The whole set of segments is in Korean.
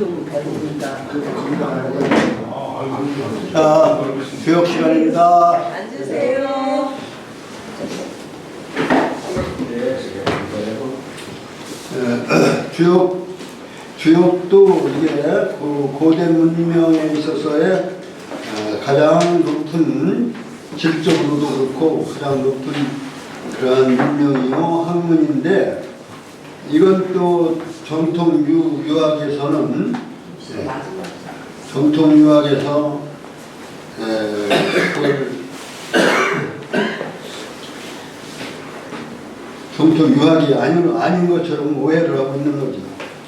지금 배고프니까 자, 교육 시간입니다. 앉으세요. 주역도 이게 고대 문명에 있어서의 가장 높은, 질적으로도 그렇고 가장 높은 그런 문명이요 학문인데, 이건 또 전통 유학에서는 전통 유학에서 전통 유학이 아닌 것처럼 오해를 하고 있는 거죠.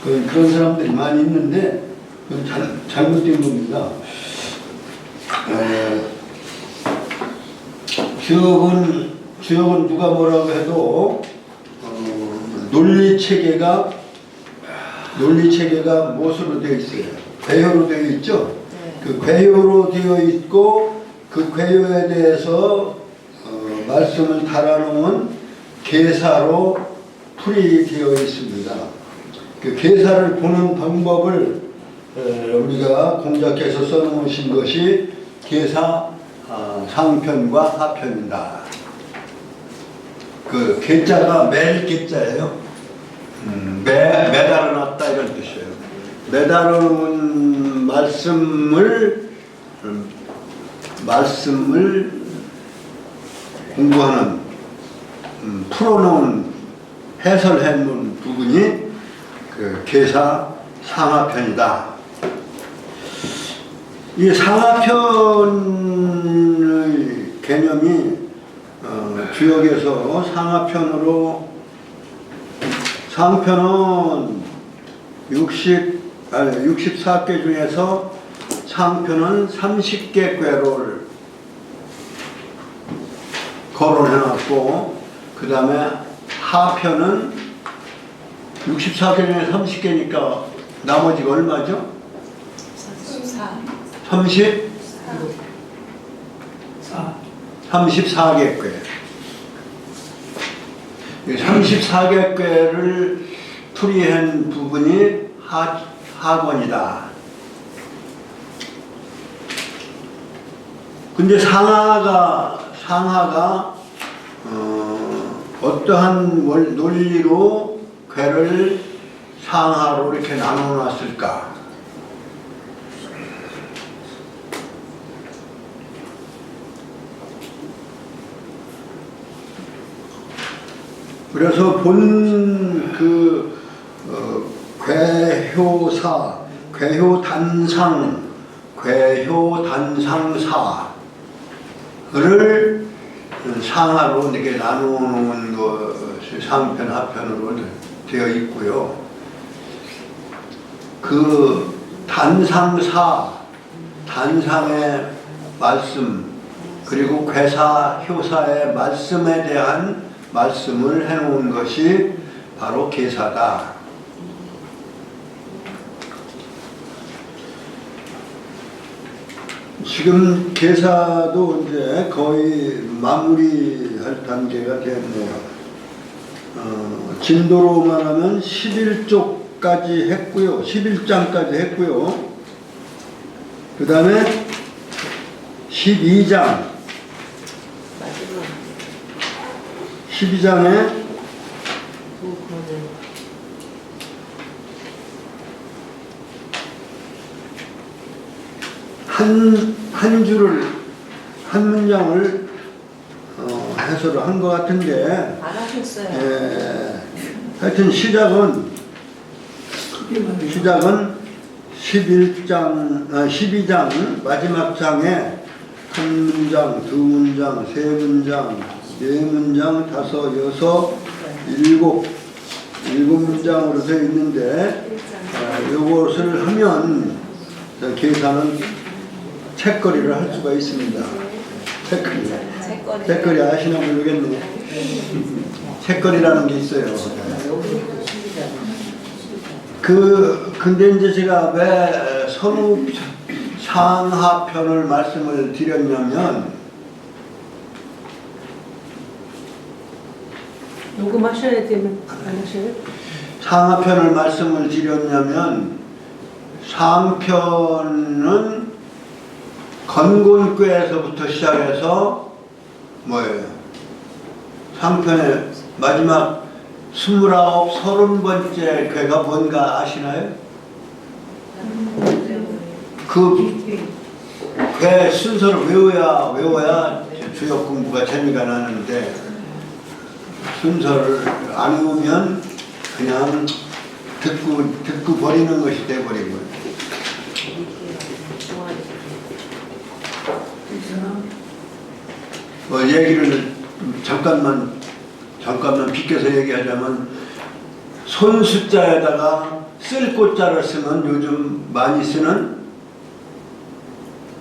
그런 사람들이 많이 있는데 그건 잘못된 겁니다. 주역은 누가 뭐라고 해도 논리 체계가 무엇으로 되어 있어요? 괴효로 되어 있죠. 그 괴효로 되어 있고 그 괴효에 대해서 말씀을 달아놓은 계사로 풀이되어 있습니다. 그 계사를 보는 방법을 우리가 공자께서 써놓으신 것이 계사 상편과 하편이다. 그 계자가 매일 계자예요. 매달아 놨다 이런 뜻이에요. 매달아 놓은 말씀을 공부하는, 풀어놓은, 해설해 놓은 부분이 그 계사 상하편이다. 이 상하편의 개념이 주역에서 상편은 64개 중에서 상편은 30개 꾀를 거론해놨고, 그 다음에 하편은 64개 중에 30개니까 나머지가 얼마죠? 34개 꾀. 34개 꾀를 풀이한 부분이 하권이다. 근데 상하가 어떠한 논리로 꾀를 상하로 이렇게 나눠놨을까? 그래서 괴효사, 괴효단상, 괴효단상사를 상하로 이렇게 나누는 것이 상편, 하편으로 되어 있고요. 그 단상의 말씀, 그리고 괴사, 효사의 말씀에 대한 말씀을 해놓은 것이 바로 계사다. 지금 계사도 이제 거의 마무리할 단계가 됐네요. 진도로만 하면 11쪽까지 했고요. 11장까지 했고요. 그 다음에 12장 12장에 한 문장을 해설을 한 것 같은데, 안 하셨어요. 하여튼 시작은 12장 마지막 장에 한 문장, 두 문장, 세 문장, 네 문장, 다섯, 여섯, 일곱 문장으로 되어 있는데, 이것을 하면 계산은 책거리를 할 수가 있습니다. 책거리 아시나 모르겠네요. 책거리라는 게 있어요. 근데 이제 제가 왜 선우 상하편을 말씀을 드렸냐면, 녹음하셔야 되면 안 하셔요? 상하편을 말씀을 드렸냐면 상편은 건곤괴에서부터 시작해서 뭐예요? 상편의 마지막 29, 30번째 괴가 뭔가 아시나요? 그 괴 순서를 외워야 주역 공부가 재미가 나는데 순서를 안 외우면 그냥 듣고 버리는 것이 돼버리고요. 얘기를 잠깐만 비껴서 얘기하자면 손숫자에다가 쓸 꽃자를 쓰면 요즘 많이 쓰는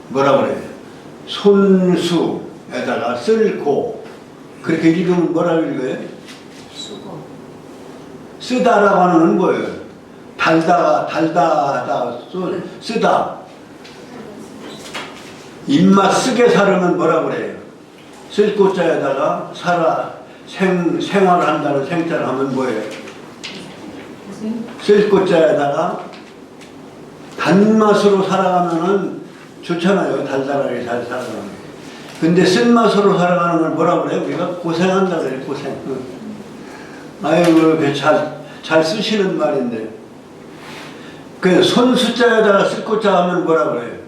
뭐라 그래요? 손수에다가 쓸고 그렇게 읽으면 뭐라고 읽어요? 쓰다라고 하는 건 뭐예요? 달다하다 쓰다. 입맛 쓰게 살으면 뭐라 그래요? 쓸 꽃자에다가 생활한다는 생자를 하면 뭐예요? 쓸 꽃자에다가 단맛으로 살아가면은 좋잖아요. 달달하게 잘 살아가는. 근데 쓴맛으로 살아가는 걸 뭐라 그래요? 우리가 고생한다 그래요. 고생. 아이고, 잘 쓰시는 말인데. 그 손숫자에다가 쓸 꽃자 하면 뭐라 그래요?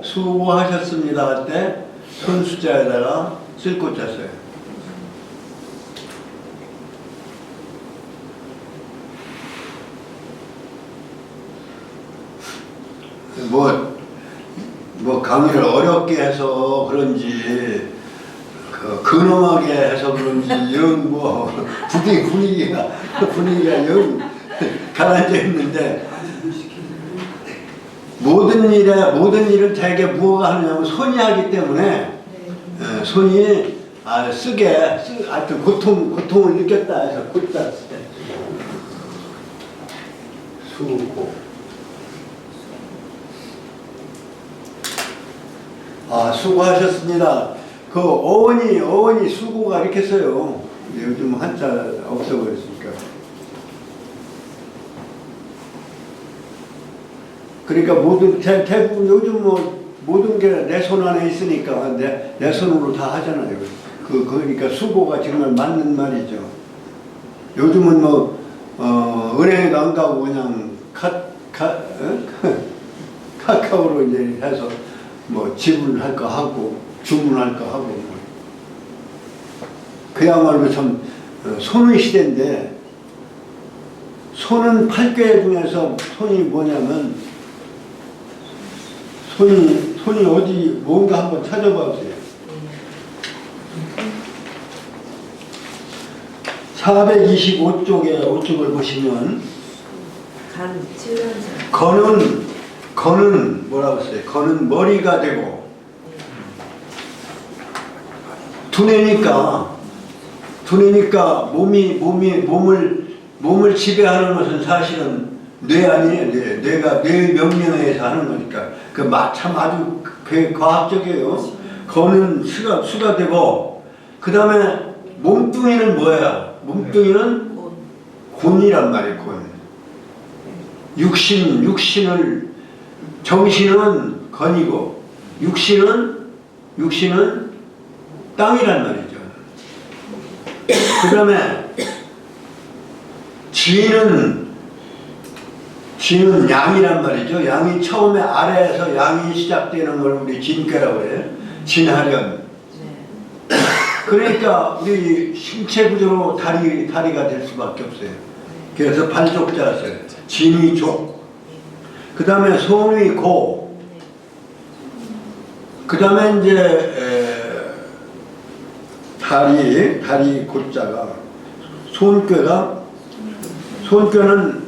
수고하셨습니다 할 때 손숫자에다가 쓸 꽃자 써요. 뭐 강의를 어렵게 해서 그런지 근엄하게 해서 그런지 영 분위기가 영 가라앉아 있는데 모든 일은 대개 무엇가 하느냐면 손이 하기 때문에 손이 하여튼 고통을 느꼈다 해서 꽂다 쓰대. 수고. 수고하셨습니다. 그 어원이 수고가 이렇게 써요. 요즘 한자 없어버렸으니까. 그러니까 대부분 요즘 모든 게 내 손 안에 있으니까 내 손으로 다 하잖아요. 그러니까 수고가 정말 맞는 말이죠. 요즘은 은행에도 안 가고 그냥 카카오로 이제 해서 지불할 거 하고 주문할 거 하고 그야말로 참 손의 시대인데 손은 8개 중에서 손이 뭐냐면 손이 어디 뭔가 한번 찾아봐 보세요. 425쪽에 5쪽을 보시면 건은 뭐라고 써요? 건은 머리가 되고 두뇌니까 몸을 지배하는 것은 사실은 뇌 아니에요. 뇌가 뇌 명령에 의해서 하는 거니까 참 아주 과학적이에요. 건은 수가 되고 그 다음에 몸뚱이는 뭐야? 몸뚱이는 곤이란 말이에요. 곤. 육신을 정신은 건이고 육신은 땅이란 말이죠. 그 다음에 지는 양이란 말이죠. 양이 처음에 아래에서 양이 시작되는 걸 우리 진괴라고 해요. 진하련. 그러니까 우리 신체 구조로 다리가 될 수밖에 없어요. 그래서 발족자 써요. 진이 족. 그 다음에 손이 고. 그 다음에 이제 다리 고자가 손꾀는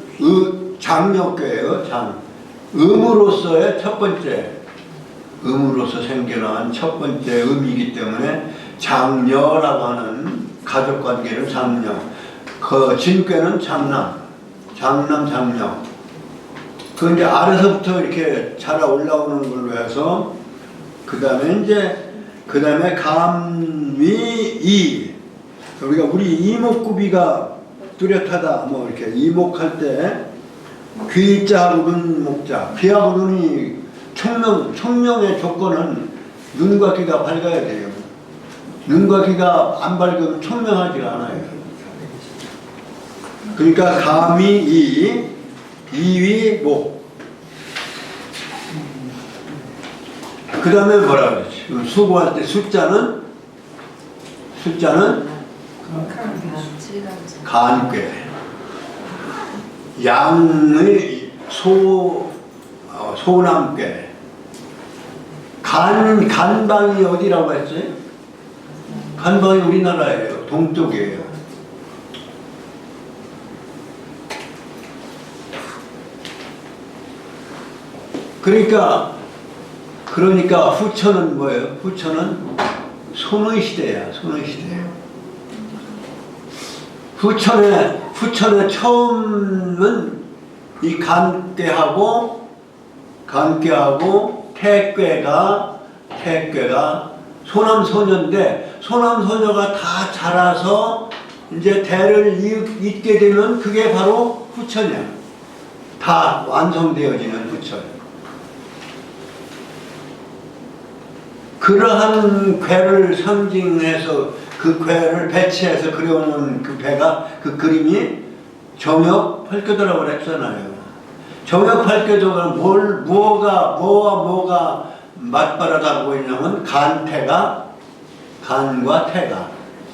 장력괴예요. 음으로서의 첫 번째, 음으로서 생겨난 첫 번째 음이기 때문에 장녀라고 하는 가족관계를 장녀. 그 진꾀는 장남, 장녀. 그 이제 아래서부터 이렇게 자라 올라오는 걸로 해서 그 다음에 감위이. 우리 이목구비가 뚜렷하다. 이렇게 이목할 때 귀자하고 눈 목자. 귀하고 눈이 총명의 조건은 눈과 귀가 밝아야 돼요. 눈과 귀가 안 밝으면 총명하지가 않아요. 그러니까 감이 이위 목. 그 다음에 뭐라 그러지? 수고할 때 숫자는 간괴. 양의 소남괴. 간방이 어디라고 했지? 간방이 우리나라예요. 동쪽이에요. 그러니까 후천은 뭐예요? 후천은 손의 시대야. 손의 시대. 후천의 처음은 이 간괴하고 태괴가 소남소녀인데, 소남소녀가 다 자라서 이제 대를 잇게 되면 그게 바로 후천이야. 다 완성되어지는 후천. 그러한 괴를 상징해서 그 괴를 배치해서 그려놓은 그 배가, 그 그림이 정역팔교도라고 그랬잖아요. 정역팔교도가 뭐가 맞바라다고 있냐면 간과 태가,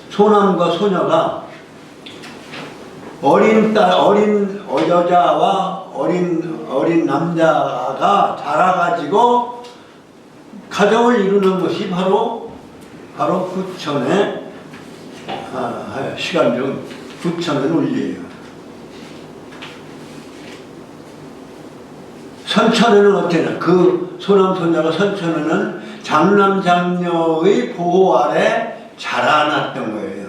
소남과 소녀가 어린 여자와 어린 남자가 자라가지고 가정을 이루는 것이 바로 후천의 시간적 후천의 논리예요. 선천에는 어때냐? 그 소남소녀가 선천에는 장남장녀의 보호 아래 자라났던 거예요.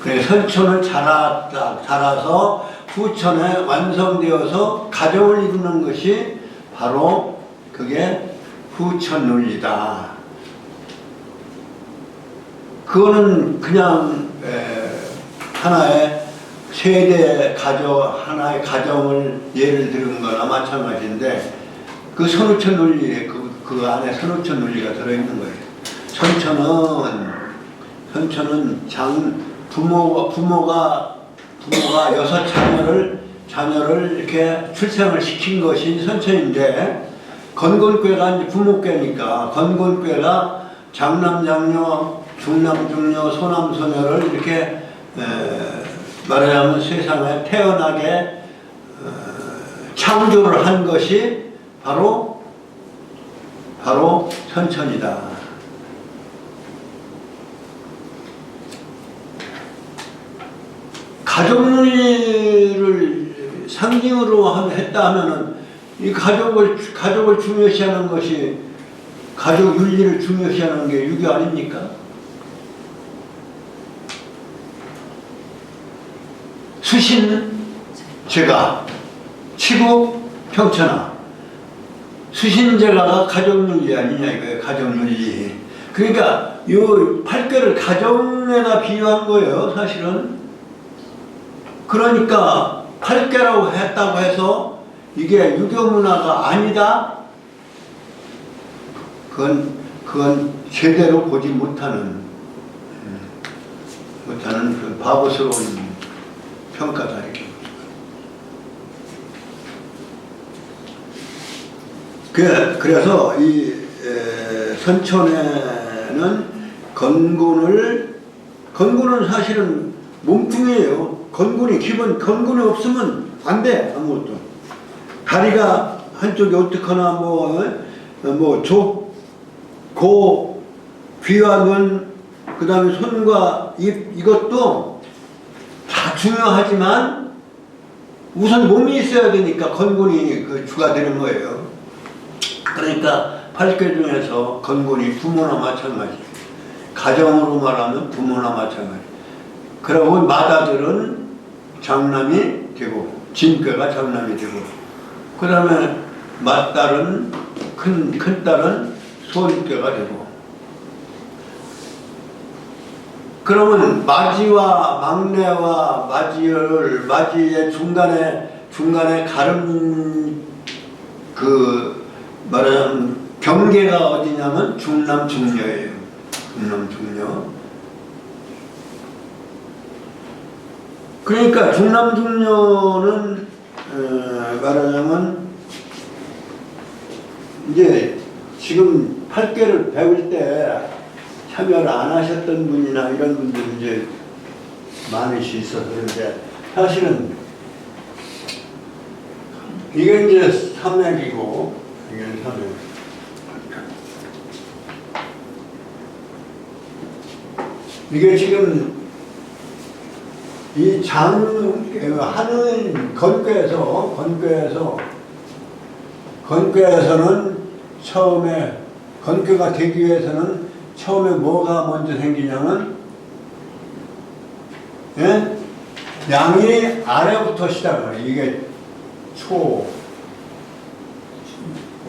그래서 선천을 자라서 후천에 완성되어서 가정을 이루는 것이 바로 그게 후천 논리다. 그거는 그냥 하나의 하나의 가정을 예를 들은 거나 마찬가지인데, 그 선후천 논리에 그 안에 선후천 논리가 들어있는 거예요. 선천은 부모가 6 자녀를 이렇게 출생을 시킨 것이 선천인데, 건곤괴가 이제 부모괴니까 건곤괴가 장남장녀, 중남중녀, 소남소녀를 이렇게 말하자면 세상에 태어나게 창조를 한 것이 바로 선천이다. 가족론리를 상징으로 했다 하면은 이 가족을 중요시하는 것이, 가족 윤리를 중요시하는 게 유교 아닙니까? 수신제가, 치국, 평천하. 수신제가가 가족윤리 아니냐 이거예요. 가족윤리. 그러니까 이 8개를 가정에다 비유한 거예요. 사실은. 그러니까 8개라고 했다고 해서 이게 유교 문화가 아니다? 그건 제대로 보지 못하는 그 바보스러운 평가다 이렇게. 그래서 이 선천에는 건군은 사실은 몸뚱이에요. 건군이 없으면 안 돼. 아무것도. 다리가 한쪽이 어떻거나 고, 귀와 눈, 그 다음에 손과 입, 이것도 다 중요하지만 우선 몸이 있어야 되니까 건군이 그 주가 되는 거예요. 그러니까 8개 중에서 건군이 부모나 마찬가지. 가정으로 말하면 부모나 마찬가지. 그리고 맏아들은 장남이 되고, 진꾀가 장남이 되고, 그 다음에 맏딸은, 큰딸은 손꾀가 되고. 그러면 맞이와 막내와 맞이의 중간에 중간에 가름 말하자면 경계가 어디냐면 중남 중녀예요. 중남 중녀. 그러니까 중남 중녀는 말하자면 이제 지금 8개를 배울 때 참여를 안 하셨던 분이나 이런 분들 이제 많이 있어서 그런데 사실은 이게 이제 삼맥이고 이게 삼맥. 이게 지금 이 하는 건괴에서는 처음에 건괴가 되기 위해서는 처음에 뭐가 먼저 생기냐면 예? 양이 아래부터 시작을 이게 초,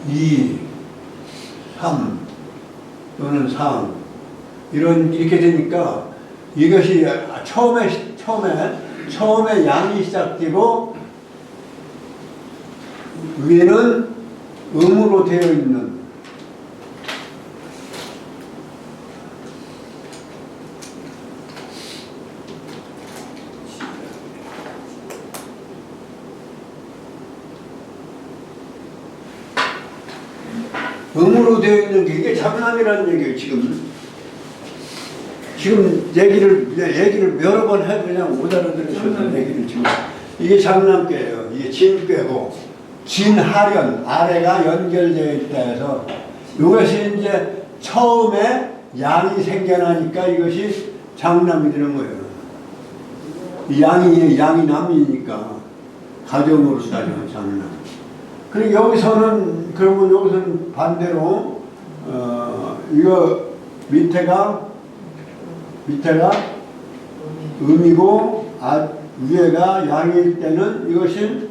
2, 3 또는 3 이렇게 되니까 이것이 처음에 양이 시작되고 위에는 음으로 되어 있는 음으로 되어 있는 게 이게 장남이라는 얘기예요. 지금 얘기를 여러 번 해도 그냥 못 알아들으셨던 얘기를 지금 이게 장남괴예요. 이게 진괴고 진하련 아래가 연결되어 있다 해서 이것이 이제 처음에 양이 생겨나니까 이것이 장남이 되는 거예요. 양이 남이니까 가정으로 따지면 장남. 그리고 여기서는 반대로 이거 밑에가 음이고 위에가 양일 때는 이것이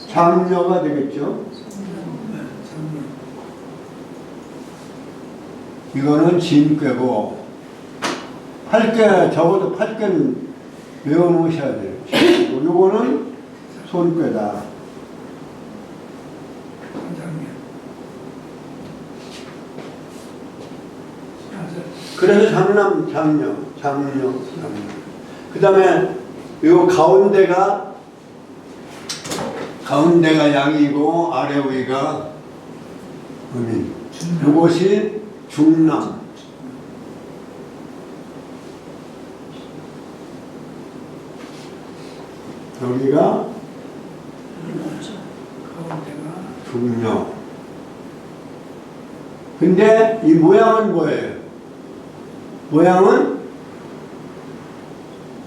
장녀가 되겠죠. 이거는 진괴고 8개 적어도 8개는 외워놓으셔야 돼요. 이거는 손괴다. 그래서 장녀. 그 다음에 요 가운데가 양이고 아래 위가 음이. 이것이 중남. 여기가 중녀. 근데 이 모양은 뭐예요? 모양은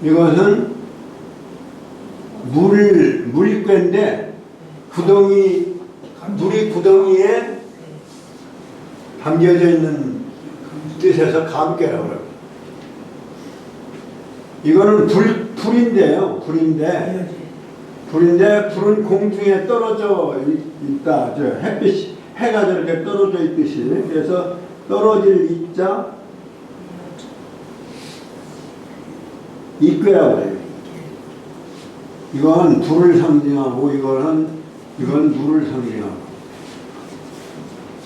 이것은 물괴인데 물이 구덩이에 담겨져 있는 뜻에서 감괴라고 해요. 이거는 불인데요. 불은 공중에 떨어져 있다. 해가 저렇게 떨어져 있듯이. 그래서 떨어질 이자 이괴라고 해요. 이건 불을 상징하고 이건 물을 상징하고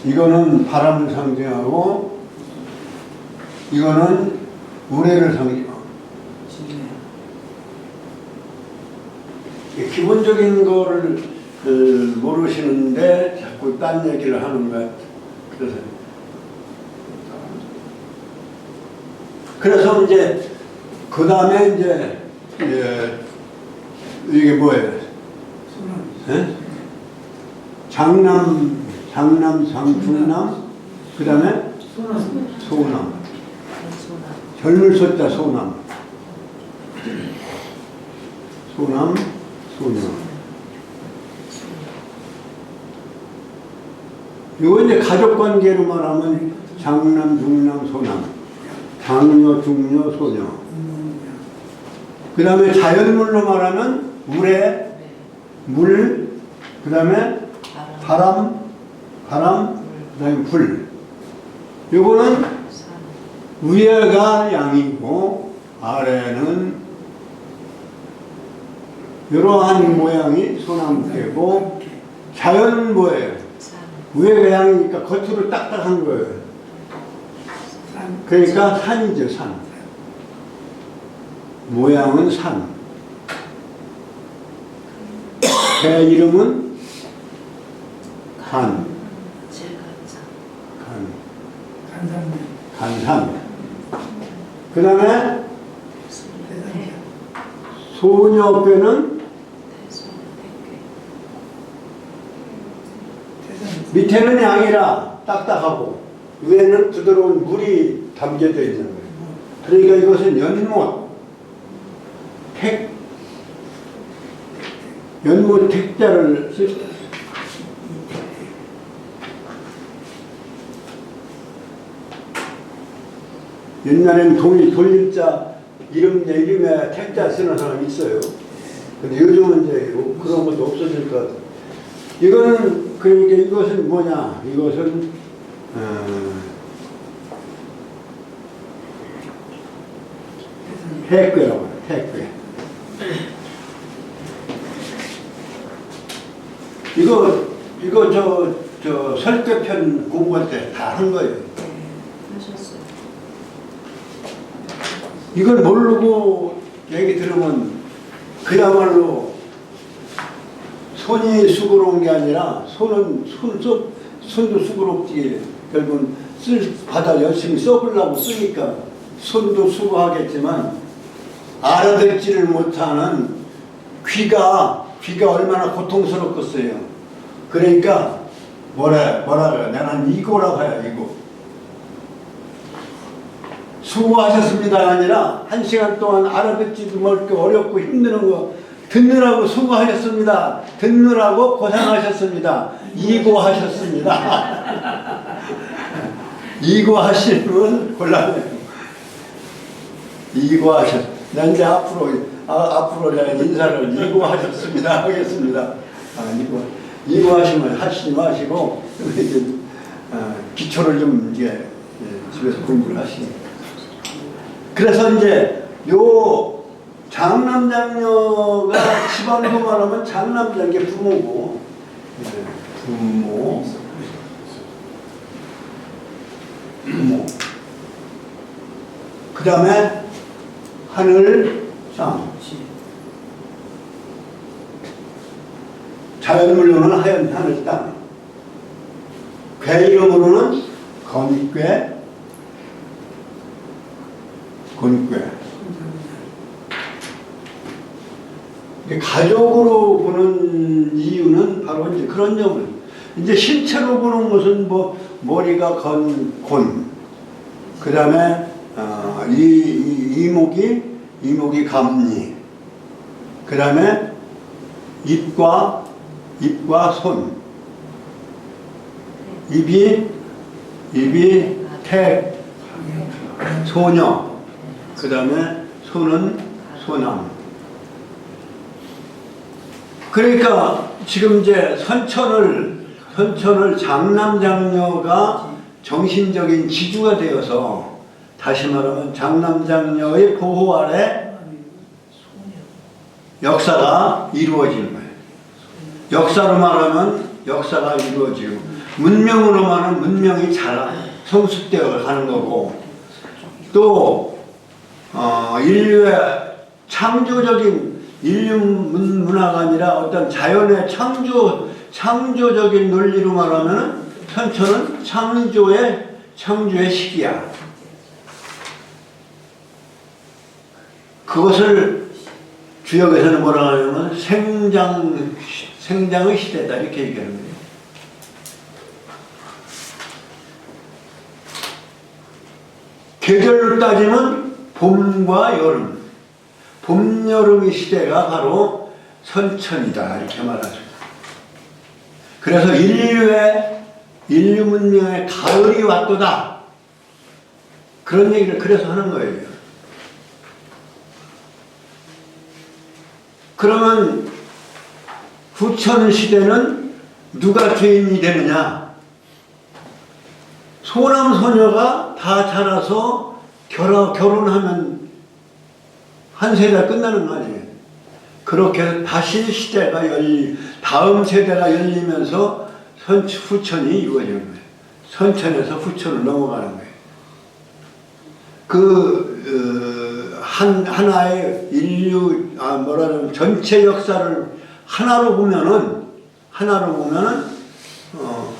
이거는 바람을 상징하고 이거는 우레를 상징하고. 기본적인 거를 모르시는데 자꾸 딴 얘기를 하는 거야. 그래서 이제 그 다음에 이제 이게 뭐예요? 장남, 중남, 그 다음에 소남. 젊을 소자 소남. 소남, 소녀. 이거 이제 가족 관계로 말하면 장남, 중남, 소남. 장녀, 중녀, 소녀. 그 다음에 자연물로 말하면 물, 그 다음에 바람, 그 다음에 불. 요거는 위에가 양이고 아래는 이러한 모양이 소나무개고, 자연은 뭐예요? 위에가 양이니까 겉으로 딱딱한 거예요. 그러니까 산이죠, 산. 모양은 산. 배 이름은 간. 간산. 그 다음에 소녀뼈는 밑에는 양이라 딱딱하고 위에는 부드러운 물이 담겨져 있는 거예요. 그러니까 이것은 연못, 연못 택자를 쓰. 옛날에는 돌림자 이름에 택자 쓰는 사람이 있어요. 근데 요즘은 이제 그런 것도 없어질 것 같아요. 이거는, 그러니까 이것은 뭐냐? 이것은, 해괴라고 해요, 해괴. 이거 저 설교편 공부할 때 다 한 거예요. 하셨어요. 이걸 모르고 얘기 들으면 그야말로 손이 수고로운 게 아니라 손도 수고롭지. 결국은 받아 열심히 써보려고 쓰니까 손도 수고하겠지만 알아듣지를 못하는 귀가 얼마나 고통스럽겠어요. 그러니까 뭐라 그래? 나는 이거라고 해요. 이거. 수고하셨습니다가 아니라 1시간 동안 알아듣지도 못하게 어렵고 힘드는 거 듣느라고 수고하셨습니다. 듣느라고 고생하셨습니다. 이고하셨습니다. 이고하시면 곤란해요. 난 이제 앞으로 내가 인사를 이고하셨습니다 하겠습니다. 이고하시면 하시지 마시고 이제 기초를 좀 이제 집에서 공부를 하시니까. 그래서 이제 요 장남장녀가 집안으로 말하면 장남장녀 부모고, 부모. 그 다음에 하늘, 땅. 자연물로는 하얀 하늘, 땅. 괴 이름으로는 건괴. 가족으로 보는 이유는 바로 이제 그런 점을, 이제 신체로 보는 것은 뭐 머리가 곤, 그 다음에 이목이 감리, 그 다음에 입과 손, 입이 택, 소녀, 그 다음에 손은 소남. 그러니까 지금 이제 선천을 장남장녀가 정신적인 지주가 되어서, 다시 말하면 장남장녀의 보호 아래 역사가 이루어지는 거예요. 역사로 말하면 역사가 이루어지고, 문명으로 말하면 문명이 성숙되어 가는 거고, 또 인류의 창조적인 인류 문화가 아니라 어떤 자연의 창조적인 논리로 말하면 선천은 창조의 시기야. 그것을 주역에서는 뭐라 하냐면 생장의 시대다 이렇게 얘기하는 거예요. 계절로 따지면 봄과 여름, 봄, 여름의 시대가 바로 선천이다 이렇게 말하죠. 그래서 인류 문명의 가을이 왔도다 그런 얘기를 그래서 하는 거예요. 그러면 후천 시대는 누가 주인이 되느냐? 소남 소녀가 다 자라서 결혼하면 한 세대가 끝나는 거 아니에요. 그렇게 다시 시대가 다음 세대가 열리면서 후천이 이루어지는 거예요. 선천에서 후천으로 넘어가는 거예요. 하나의 인류, 전체 역사를 하나로 보면은,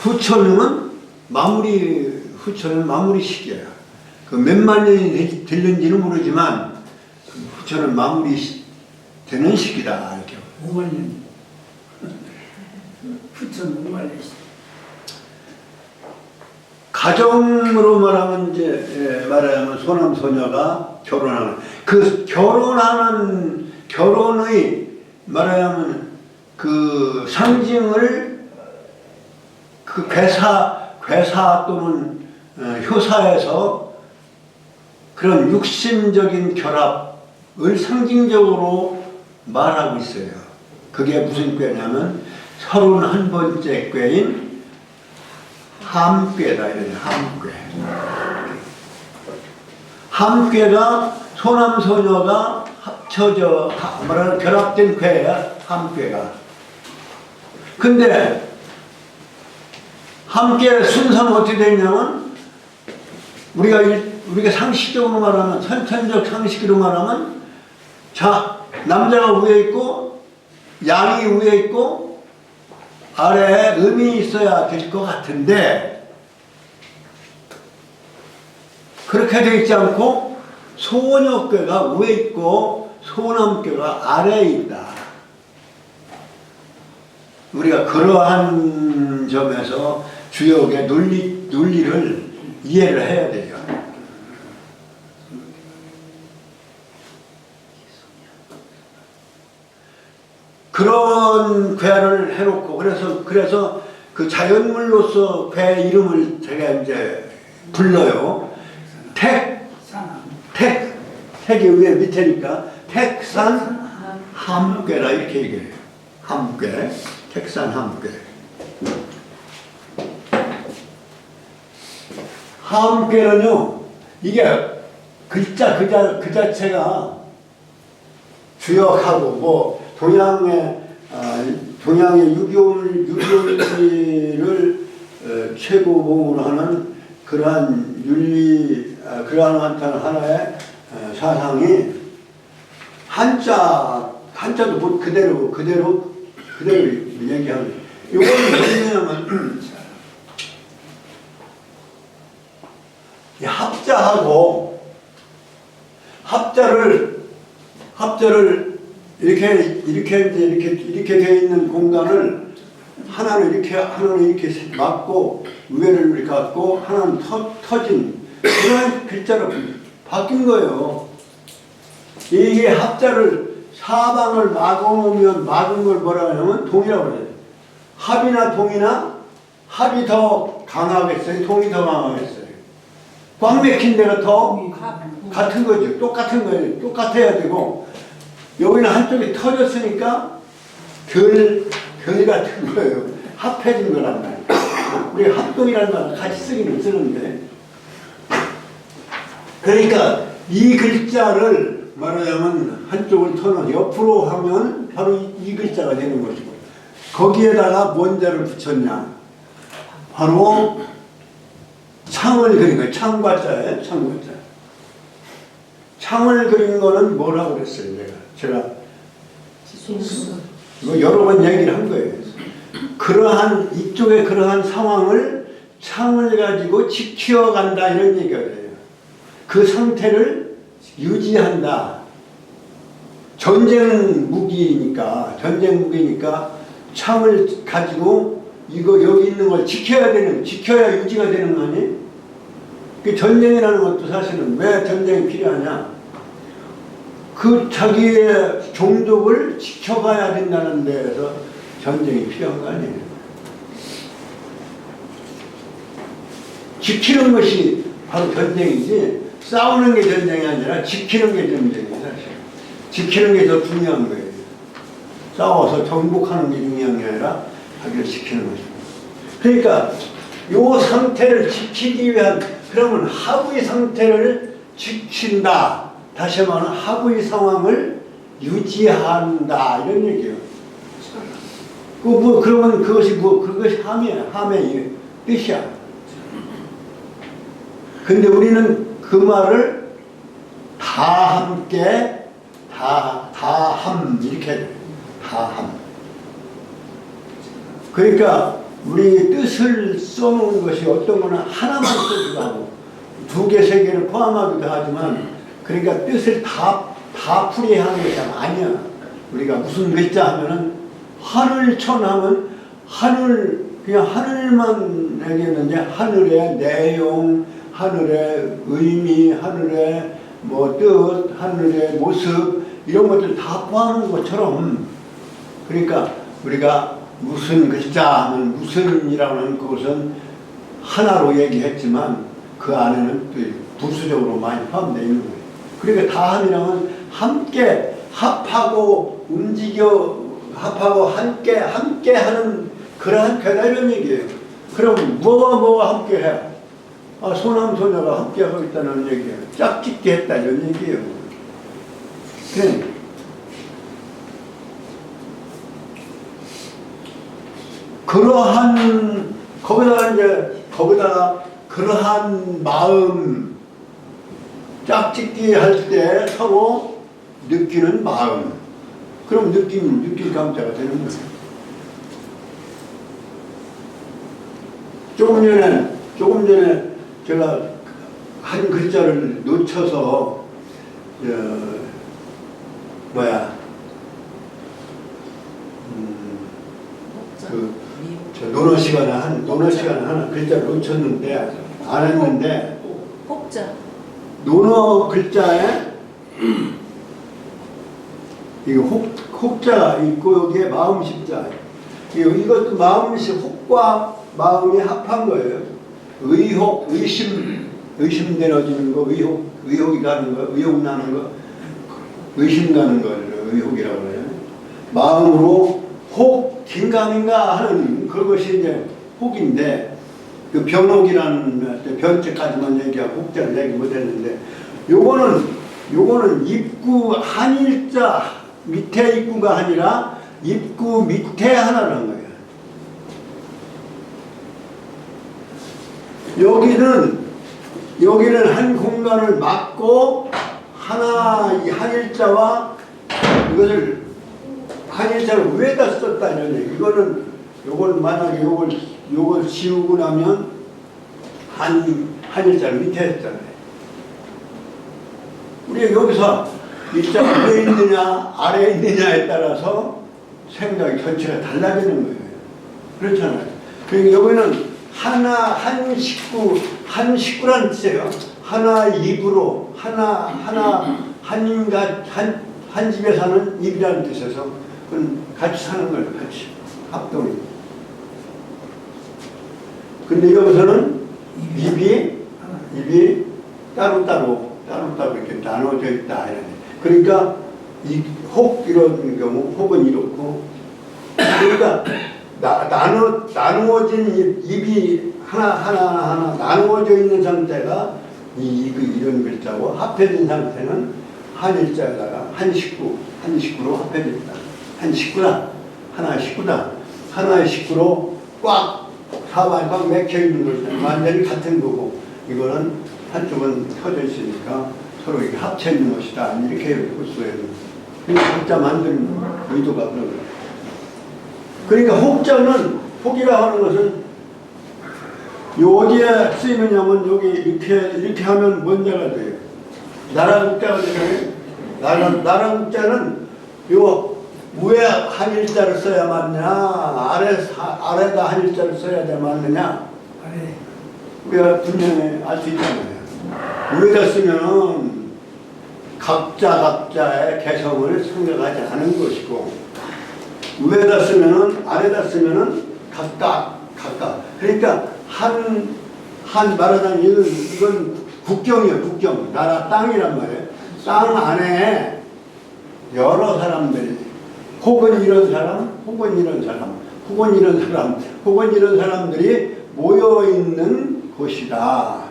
후천은 마무리 시기예요. 그 몇만 년이 될는지는 모르지만, 후천은 마무리 되는 시기다, 이렇게. 5만 년. 후천 5만 년. 가정으로 말하면 소남 소녀가 결혼하는 그 결혼의 말하자면 그 상징을 그 괴사 또는 효사에서 그런 육신적인 결합을 상징적으로 말하고 있어요. 그게 무슨 꾀냐면 31번째 꾀인 함꾀다 이래요. 함꾀가 소남소녀가 결합된 꾀야. 함꾀가. 근데 함께 순서는 어떻게 되냐면 우리가 상식적으로 말하면 선천적 상식으로 말하면 남자가 위에 있고 양이 위에 있고 아래에 음이 있어야 될 것 같은데 그렇게 되어 있지 않고 소녀꾀가 위에 있고 소남꾀가 아래에 있다. 우리가 그러한 점에서 주역의 논리를 이해를 해야 돼요. 그런 궤를 해놓고 그래서 그 자연물로서 궤 이름을 제가 이제 불러요. 택이 위에 밑에니까 택산 함궤라 이렇게 얘기해요. 함궤, 택산 함궤. 함궤는요, 이게 글자 그 자체가 주역하고 뭐 동양의 유교를 최고봉으로 하는 그러한 그러한 하나의 사상이 한자도 그대로 얘기하는. 이거는 뭐냐면 이 합자를 이렇게 되어 있는 공간을 하나는 이렇게 막고 위에를 이렇게 갖고 하나는 터진 그런 글자로 바뀐 거예요. 이게 합자를 사방을 막은 걸 뭐라 하냐면 동이라고 그래요. 합이나 동이나 합이 더 강하겠어요? 동이 더 강하겠어요? 꽉 막힌 데가 더 같은 거죠. 똑같은 거예요. 똑같아야 되고 여기는 한쪽이 터졌으니까 덜 같은 거예요. 합해진 거란 말이에요. 우리 합동이라는 말은 같이 쓰기는 쓰는데 그러니까 이 글자를 말하자면 한쪽을 터는 옆으로 하면 바로 이 글자가 되는 것이고 거기에다가 뭔 자를 붙였냐 바로 창을 그린 거예요. 창과자예요. 창과자. 창을 그린 거는 뭐라고 그랬어요? 제가 이거 여러 번 얘기를 한 거예요. 이쪽에 그러한 상황을 창을 가지고 지켜간다 이런 얘기가 돼요. 그 상태를 유지한다. 전쟁 무기니까 창을 가지고 이거 여기 있는 걸 지켜야 유지가 되는 거 아니에요? 그 전쟁이라는 것도 사실은 왜 전쟁이 필요하냐? 그 자기의 종족을 지켜가야 된다는 데에서 전쟁이 필요한 거 아니에요? 지키는 것이 바로 전쟁이지 싸우는 게 전쟁이 아니라 지키는 게 전쟁이에요. 사실 지키는 게 더 중요한 거예요. 싸워서 정복하는 게 중요한 게 아니라 자기를 지키는 것입니다. 그러니까 이 상태를 지키기 위한 그러면 하부의 상태를 지킨다. 다시 말하면 하부의 상황을 유지한다 이런 얘기예요. 그러면 그것이 함의 뜻이야. 근데 우리는 그 말을 다 함께 다함 이렇게 해요. 다함. 그러니까 우리 뜻을 써놓은 것이 어떤 거는 하나만 쓰기도 하고 두 개, 세 개를 포함하기도 하지만 그러니까 뜻을 다 풀이하는 것이 아니야. 우리가 무슨 글자 하면은 하늘천 하면 그냥 하늘만 얘기했는데 하늘의 내용, 하늘의 의미, 하늘의 뜻, 하늘의 모습 이런 것들 다 포함하는 것처럼 그러니까 우리가 무슨 글자 하면 무슨이라고 하는 그것은 하나로 얘기했지만 그 안에는 또 부수적으로 많이 포함되어 있는 거예요. 그러니까 다함이라면 함께 합하고 합하고 함께 하는 그러한 괴다 이런 얘기예요. 그럼 뭐가 함께 해? 소남 소녀가 함께 하고 있다는 얘기예요. 짝짓기 했다 이런 얘기예요. 그래. 거기다가 그러한 마음, 짝짓기 할 때 서로 느끼는 마음. 그럼 느낄 감자가 되는 거예요. 조금 전에 제가 한 글자를 놓쳐서, 논어 시간에 하나 글자를 놓쳤는데, 안 했는데, 혹자. 논어 글자에, 이거 혹자가 있고, 여기에 마음 십자. 이것도 혹과 마음이 합한 거예요. 의심 되어지는 거, 의혹이 가는 거, 의혹 나는 거, 의심 가는 거를 의혹이라고 해요. 마음으로 혹, 긴가민가 하는 그것이 이제 혹인데, 그 변혹이라는 변체까지만 얘기하고 혹자를 얘기 못했는데, 요거는 입구 한일자 밑에 입구가 아니라 입구 밑에 하나라는 거예요. 여기는 한 공간을 막고 한일자와 이것을 한일자를 위에다 썼다 이런 얘기. 요걸 만약에 요걸 지우고 나면 한일자를 밑에 했잖아요. 우리가 여기서 일자가 위에 있느냐 아래에 있느냐에 따라서 생각이 전체가 달라지는 거예요. 그렇잖아요. 그러니까 여기는 한 식구란 뜻이에요. 하나 입으로 한 집에 사는 입이라는 뜻에서 그건 같이 사는 거예요. 같이 합동이. 근데 여기서는 입이 따로따로 이렇게 나눠져 있다. 그러니까 혹 이런 경우 혹은 이렇고 그러니까 나누어진 입이 하나 나누어져 있는 상태가 이런 글자고 합해진 상태는 한일자에다가 한 식구로 합해진다. 한 식구다. 하나의 식구로 꽉 사방이 꽉 맥혀 있는 것이다. 완전히 같은 거고 이거는 한쪽은 펴져 있으니까 서로 이렇게 합쳐 있는 것이다. 이렇게 볼 수 있는. 혹자 만드는 의도가 그런 거예요. 그러니까 혹이라 하는 것은 어디에 쓰이느냐면 여기 이렇게 하면 뭔자가 돼요. 나라국자가 되잖아요. 나라국자는 요 위에 한일자를 써야 맞냐, 아래다 한일자를 써야 맞느냐, 우리가 분명히 알 수 있잖아요. 위에다 쓰면은 각자의 개성을 생각하지 않은 것이고, 위에다 쓰면은, 아래다 쓰면은 각각. 그러니까 말하자면 이건 국경이에요, 국경. 나라 땅이란 말이에요. 땅 안에 여러 사람들이, 혹은 이런 사람들이 모여있는 곳이다.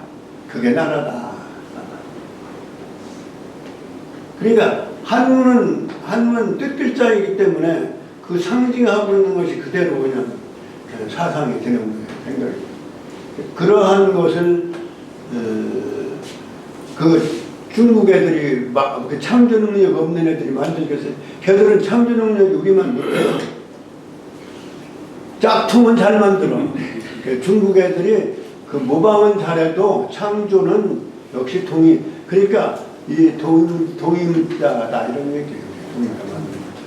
그게 나라다. 그러니까 한문은 뜻글자이기 때문에 그 상징하고 있는 것이 그대로 그냥 사상이 되는 거예요. 생각이. 그러한 것을 그 중국 애들이 막 창조 능력 없는 애들이 만들겠어요. 걔들은 창조 능력이 우리만 못해요. 짝퉁은 잘 만들어. 중국 애들이 그 모방은 잘해도 창조는 역시 동의. 그러니까 이 동의문자다 이런 얘기예요. 동의가 만드는 거죠.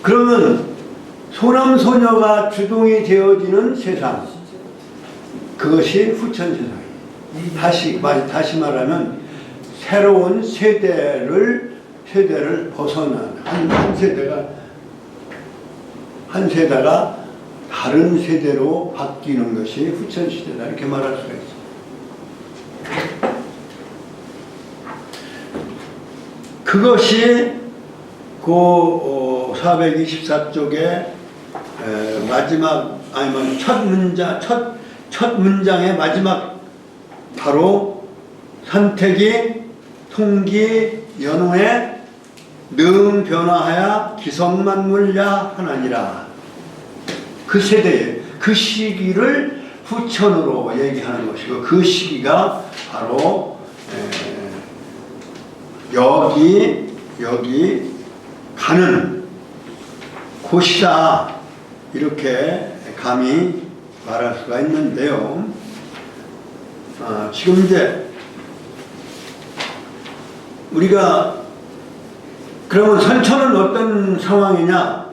그러면 소남소녀가 주동이 되어지는 세상, 그것이 후천 세상이에요. 다시 말하면 새로운 세대를 벗어난 한 세대가 다른 세대로 바뀌는 것이 후천 시대다 이렇게 말할 수가 있어요. 그것이 그 424쪽에 마지막 아니면 첫 문장의 마지막 바로 선택이 통기 연후에 능 변화하여 기성만물야 하나니라. 그 세대에 그 시기를 후천으로 얘기하는 것이고 그 시기가 바로 여기 가는 곳이다 이렇게 감히 말할 수가 있는데요. 지금 이제 우리가 그러면 선천은 어떤 상황이냐?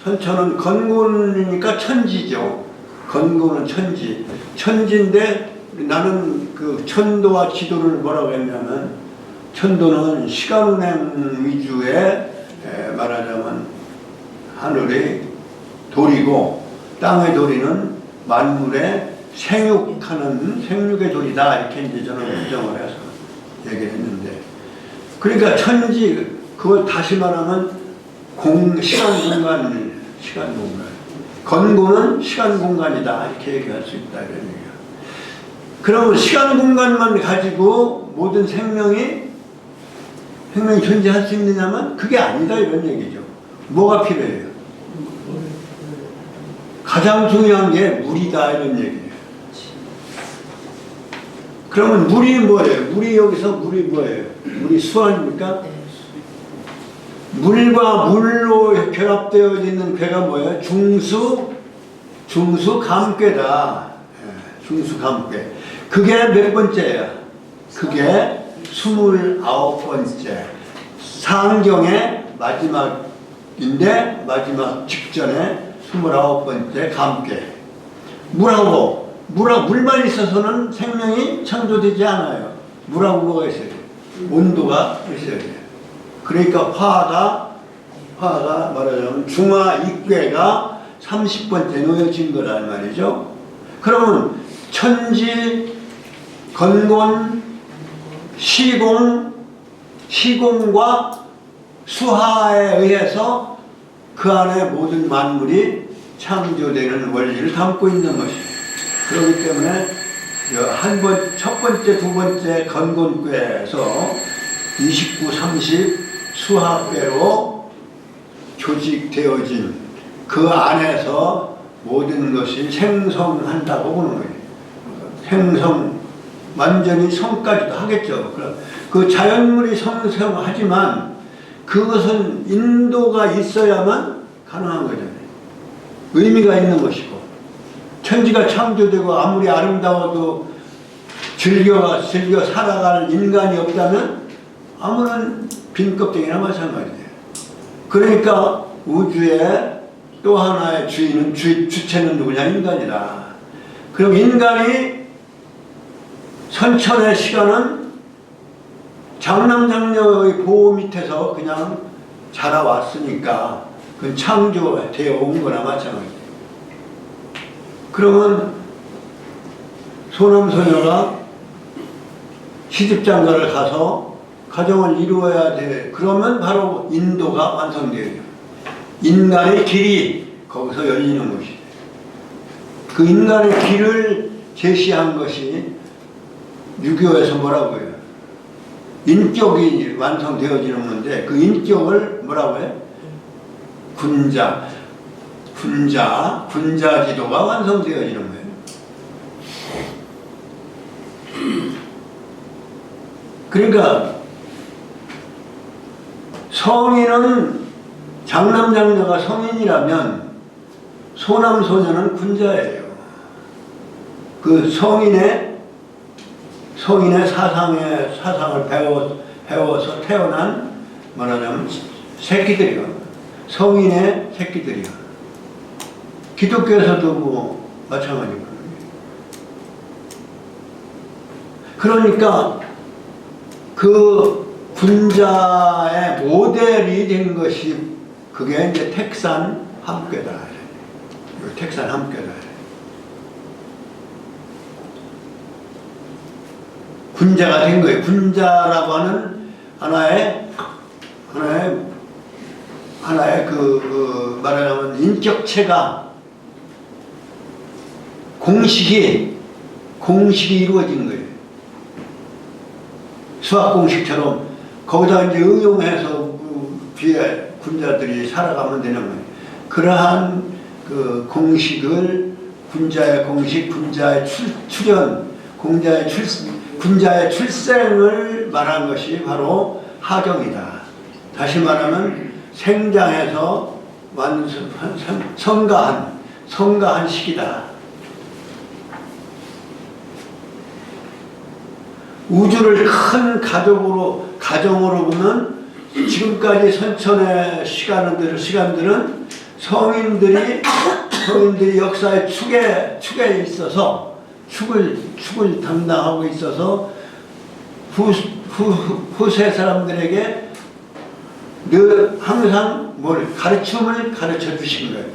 선천은 건곤이니까 천지죠. 건곤은 천지. 천지인데 나는 그 천도와 지도를 뭐라고 했냐면 천도는 시간운행 위주의 말하자면 하늘의 도리고 땅의 도리는 만물의 생육의 도리다 이렇게 이제 저는 규정을 해서 얘기를 했는데 그러니까 천지 그걸 다시 말하면 시간 공간 건고는 시간 공간이다 이렇게 얘기할 수 있다 이런 얘기야. 그러면 시간 공간만 가지고 모든 생명이 존재할 수 있느냐면 그게 아니다 이런 얘기죠. 뭐가 필요해요? 가장 중요한 게 물이다 이런 얘기예요. 그러면 물이 뭐예요? 물이 뭐예요? 물이 수 아닙니까? 물과 물로 결합되어 있는 괴가 뭐예요? 중수감괴다. 중수감괴. 그게 몇 번째예요? 그게 29번째. 상경의 마지막인데 마지막 직전에 29번째 감괴. 물만 있어서는 생명이 창조되지 않아요. 물하고 뭐가 있어요? 온도가 있어야 돼요. 그러니까 화가 말하자면 중화익괴가 30번째 놓여진 거란 말이죠. 그러면 천지, 건곤, 시공과 수하에 의해서 그 안에 모든 만물이 창조되는 원리를 담고 있는 것이에요. 그렇기 때문에 첫 번째, 두 번째 건곤괴에서 29, 30 수학계로 조직되어진 그 안에서 모든 것이 생성한다고 보는 거예요. 완전히 성까지도 하겠죠. 그 자연물이 성성하지만 그것은 인도가 있어야만 가능한 거잖아요. 의미가 있는 것이고 천지가 창조되고 아무리 아름다워도 즐겨 살아갈 인간이 없다면 아무런 빈 껍데기나 마찬가지예요. 그러니까 우주의 또 하나의 주체는 누구냐? 인간이다. 그럼 인간이 선천의 시간은 장남장녀의 보호 밑에서 그냥 자라왔으니까 그건 창조되어 온 거나 마찬가지예요. 그러면 소남소녀가 시집장가를 가서 가정을 이루어야 돼. 그러면 바로 인도가 완성돼요. 인간의 길이 거기서 열리는 것이에요. 그 인간의 길을 제시한 것이 유교에서 뭐라고 해요? 인격이 완성되어지는 건데 그 인격을 뭐라고 해? 군자 지도가 완성되어지는 거예요. 그러니까 성인은 장남장녀가 성인이라면 소남소녀는 군자예요. 그 성인의 사상을 배워서 태어난 뭐냐면 새끼들이요. 성인의 새끼들이요. 기독교에서도 뭐 마찬가지거든요. 그러니까 그 군자의 모델이 된 것이 그게 이제 택산 함께다. 택산 함께다. 군자가 된 거예요. 군자라고 하는 하나의 말하자면 인격체가 공식이 이루어진 거예요. 수학 공식처럼 거기다 이제 응용해서 그 뒤에 군자들이 살아가면 되는 거예요. 그러한 그 공식을 군자의 공식, 군자의 출현, 군자의 출생을 말한 것이 바로 하경이다. 다시 말하면 생장에서 성가한 시기다. 우주를 큰 가정으로 보면 지금까지 선천의 시간들은 성인들이 역사의 축에 있어서 축을 담당하고 있어서 후세 사람들에게 늘 항상 가르침을 가르쳐 주신 거예요.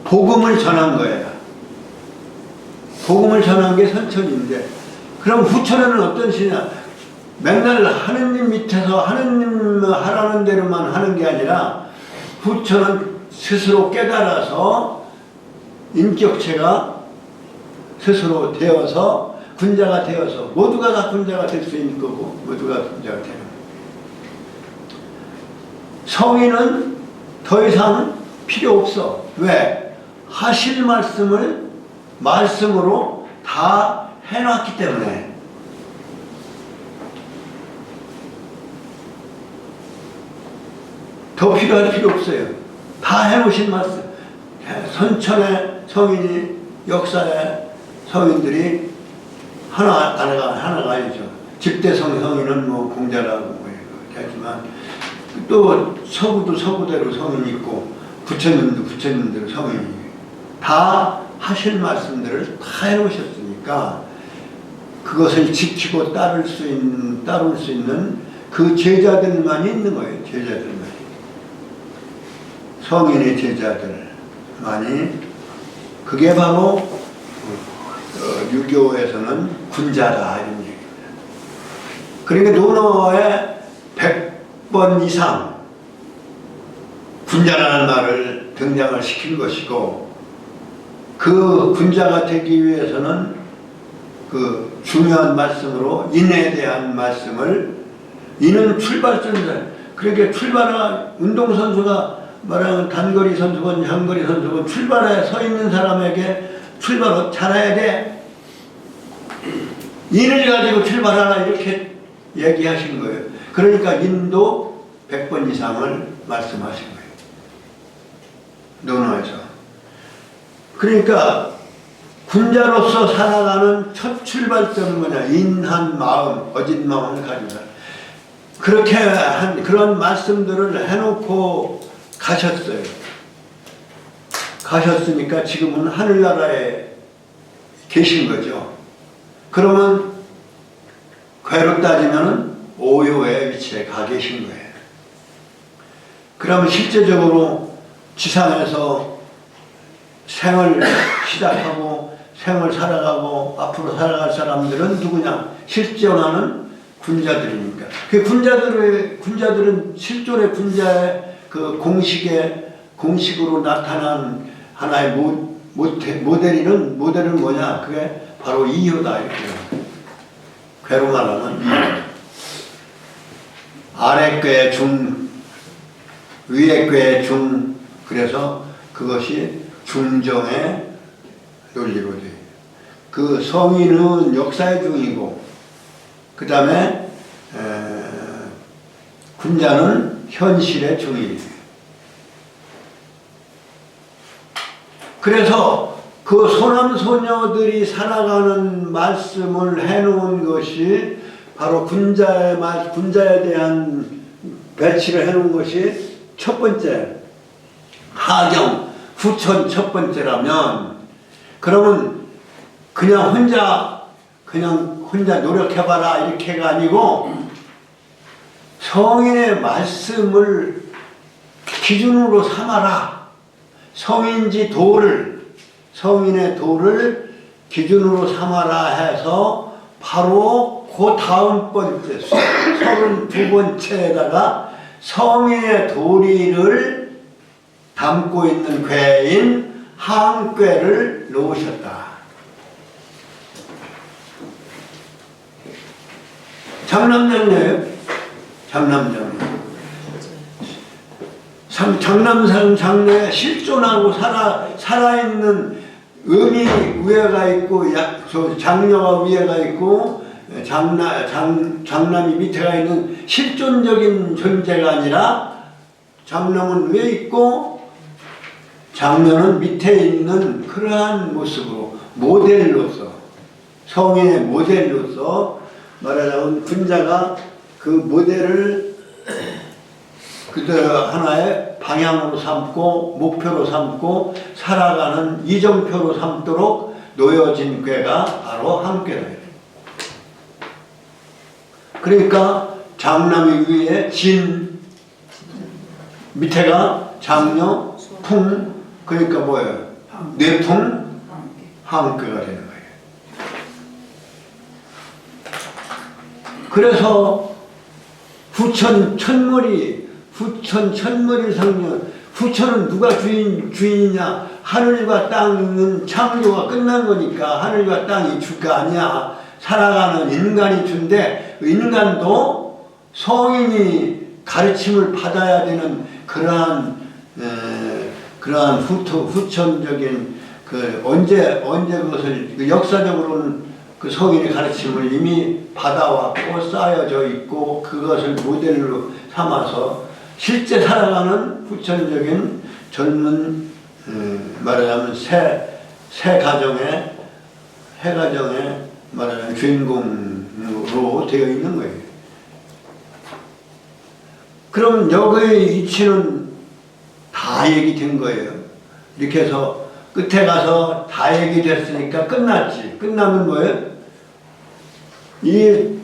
복음을 전한 거예요. 복음을 전한 게 선천인데, 그럼 후천에는 어떤 시냐? 맨날 하느님 밑에서 하느님 하라는 대로만 하는 게 아니라 후천은 스스로 깨달아서 인격체가 스스로 되어서 군자가 되어서 모두가 다 군자가 될 수 있는 거고 모두가 군자가 되는 거예요. 성인은 더 이상 필요 없어. 왜? 하실 말씀으로 다 해놨기 때문에. 더 필요할 필요 없어요. 다 해놓으신 말씀. 선천의 성인이, 역사의 성인들이 하나가 아니죠. 집대성 성인은 뭐 공자라고 하지만 또 서구도 서구대로 성인이 있고 부처님도 부처님대로 성인이 다 하실 말씀들을 다 해놓으셨으니까 그것을 지키고 따를 수 있는 그 제자들만이 있는 거예요. 제자들만. 성인의 제자들만이. 그게 바로 유교에서는 군자다 이런 얘기입니다. 그러니까 논어에 100번 이상 군자라는 말을 등장을 시킨 것이고, 그 군자가 되기 위해서는 그 중요한 말씀으로 인에 대한 말씀을, 인은 출발점이다. 그러니까 출발한 운동선수가 말하는 단거리 선수건 장거리 선수건 출발에 서 있는 사람에게 출발을 잘해야 돼. 인을 가지고 출발하라 이렇게 얘기하신 거예요. 그러니까 인도 100번 이상을 말씀하신 거예요. 논어에서. 그러니까 군자로서 살아가는 첫 출발점은 뭐냐? 인한 마음, 어진 마음을 가지라. 그렇게 그런 말씀들을 해놓고 가셨어요. 가셨으니까 지금은 하늘나라에 계신 거죠. 그러면 괴로 따지면 오요의 위치에 가 계신 거예요. 그러면 실제적으로 지상에서 생을 시작하고 생을 살아가고 앞으로 살아갈 사람들은 누구냐? 실존하는 군자들이니까. 그 군자들은 실존의 군자의 그 공식으로 나타난 하나의 모델은 뭐냐? 그게 바로 이효다. 이렇게. 괴로 말하면 아래 꾀 중, 위에 꾀 중, 그래서 그것이 중정의 논리로 돼요. 그 성인은 역사의 중이고, 그 다음에 군자는 현실의 중이에요. 그래서 그 소남소녀들이 살아가는 말씀을 해놓은 것이 바로 군자에 대한 배치를 해놓은 것이 첫 번째, 하경, 후천 첫 번째라면, 그러면 그냥 혼자 노력해봐라 이렇게가 아니고 성인의 말씀을 기준으로 삼아라. 성인의 도를 기준으로 삼아라 해서 바로 그 다음 번째 32번째에다가 성인의 도리를 담고 있는 궤인 하흥궤를 놓으셨다. 장남장녀예요. 장남장녀에 실존하고 살아있는 음이 위에가 있고, 장녀가 위에가 있고, 장남이 밑에가 있는 실존적인 존재가 아니라, 장남은 위에 있고, 장녀는 밑에 있는 그러한 모습으로, 모델로서, 성인의 모델로서 말하자면 군자가 그 모델을 그대로 하나의 방향으로 삼고 목표로 삼고 살아가는 이정표로 삼도록 놓여진 궤가 바로 한궤다. 그러니까 장남이 위에 진, 밑에가 장녀, 풍, 그러니까 뭐예요? 뇌풍, 한궤가 되는 거예요. 그래서 후천 천머리 상녀, 후천은 누가 주인이냐? 하늘과 땅은 창조가 끝난 거니까 하늘과 땅이 주가 아니야. 살아가는 인간이 주인데, 인간도 성인이 가르침을 받아야 되는 그러한 후천적인 언제 그것을 역사적으로는 그 성인의 가르침을 이미 받아왔고 쌓여져 있고 그것을 모델로 삼아서 실제 살아가는 후천적인 젊은 말하자면 새 가정의 말하자면 주인공으로 되어 있는 거예요. 그럼 여기의 이치는 다 얘기된 거예요. 이렇게 해서 끝에 가서 다 얘기됐으니까 끝났지. 끝나면 뭐예요? 이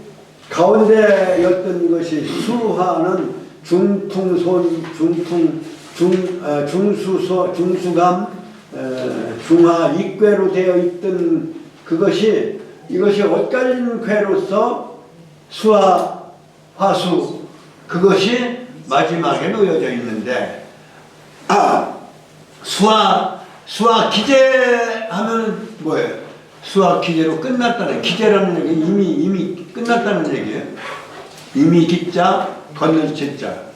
가운데였던 것이 수화는 중풍손, 중수감, 중화, 이괴로 되어 있던 이것이 엇갈린 궤로서 수화, 화수, 그것이 마지막에 놓여져 있는데, 수화 기재하면 뭐예요? 수화 기재로 끝났다는, 기재라는 얘기 이미 끝났다는 얘기예요. 이미 기자, 건널 지자.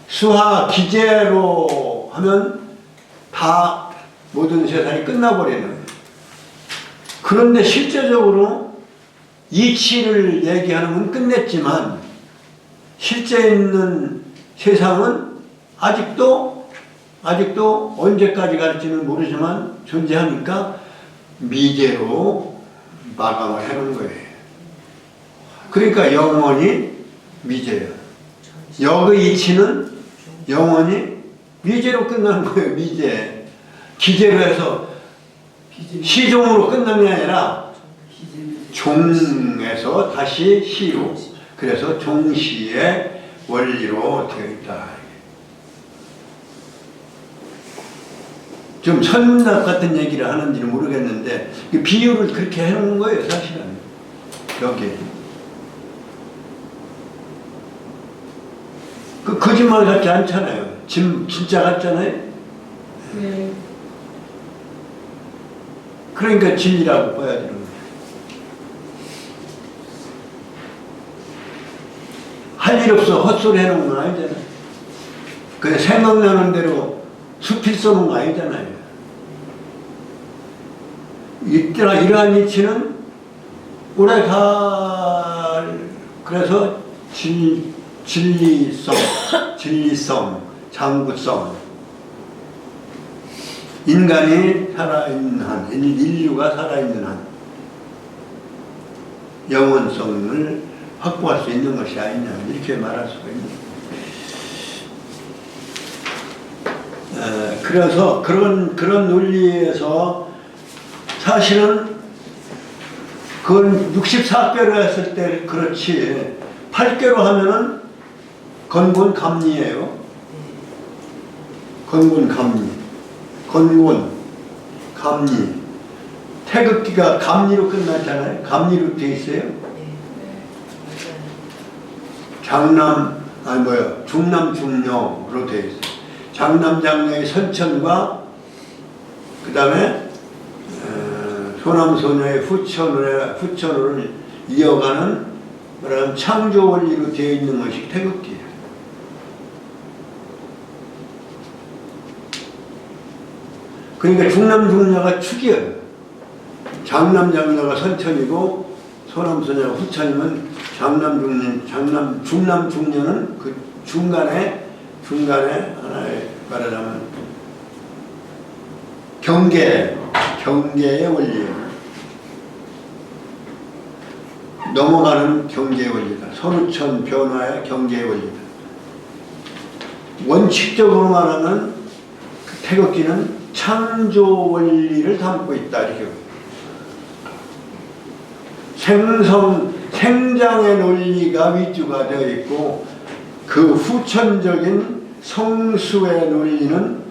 수화 기재로 하면 다 모든 세상이 끝나버리는 거예요. 그런데 실제적으로 이치를 얘기하는 건 끝냈지만 실제 있는 세상은 아직도 언제까지 갈지는 모르지만 존재하니까 미제로 마감을 해놓은 거예요. 그러니까 영원히 미제예요. 여의 이치는 영원히 미제로 끝나는 거예요. 미제. 기제로 해서 시종으로 끝나는 게 아니라 종에서 다시 시로. 그래서 종시의 원리로 되어 있다. 좀 천문학 같은 얘기를 하는지는 모르겠는데 비유를 그렇게 해놓은 거예요. 사실은 여기 그 거짓말 같지 않잖아요. 진짜 같잖아요. 네. 그러니까 진리라고 봐야 되는 거예요. 할 일 없어 헛소리 해놓은 건 아니잖아요. 그냥 생각나는 대로 수필 써놓은 거 아니잖아요. 이러한 이치는 오래 그래서 진리성, 장구성, 인간이 살아있는 한, 인류가 살아있는 한 영원성을 확보할 수 있는 것이 아니냐 이렇게 말할 수가 있는. 그래서 그런 논리에서 사실은 그건 64뼈로 했을 때 그렇지 8뼈로 하면은 건곤감리예요. 건곤감리, 건곤감리. 태극기가 감리로 끝났잖아요. 감리로 되어 있어요. 중남 중녀로 되어 있어요. 장남 장녀의 선천과 그 다음에 소남 소녀의 후천을 이어가는 뭐라면 창조 원리로 되어 있는 것이 태극기예요. 그러니까 중남 중녀가 축이에요. 장남 장녀가 선천이고 소남 소녀가 후천이면 중남 중녀는 그 중간에 하나의 말하자면 경계의 원리예요. 넘어가는 경계의 원리다. 선우천 변화의 경계의 원리다. 원칙적으로 말하면 그 태극기는 창조 원리를 담고 있다 이렇게. 생장의 논리가 위주가 되어 있고 그 후천적인 성수의 논리는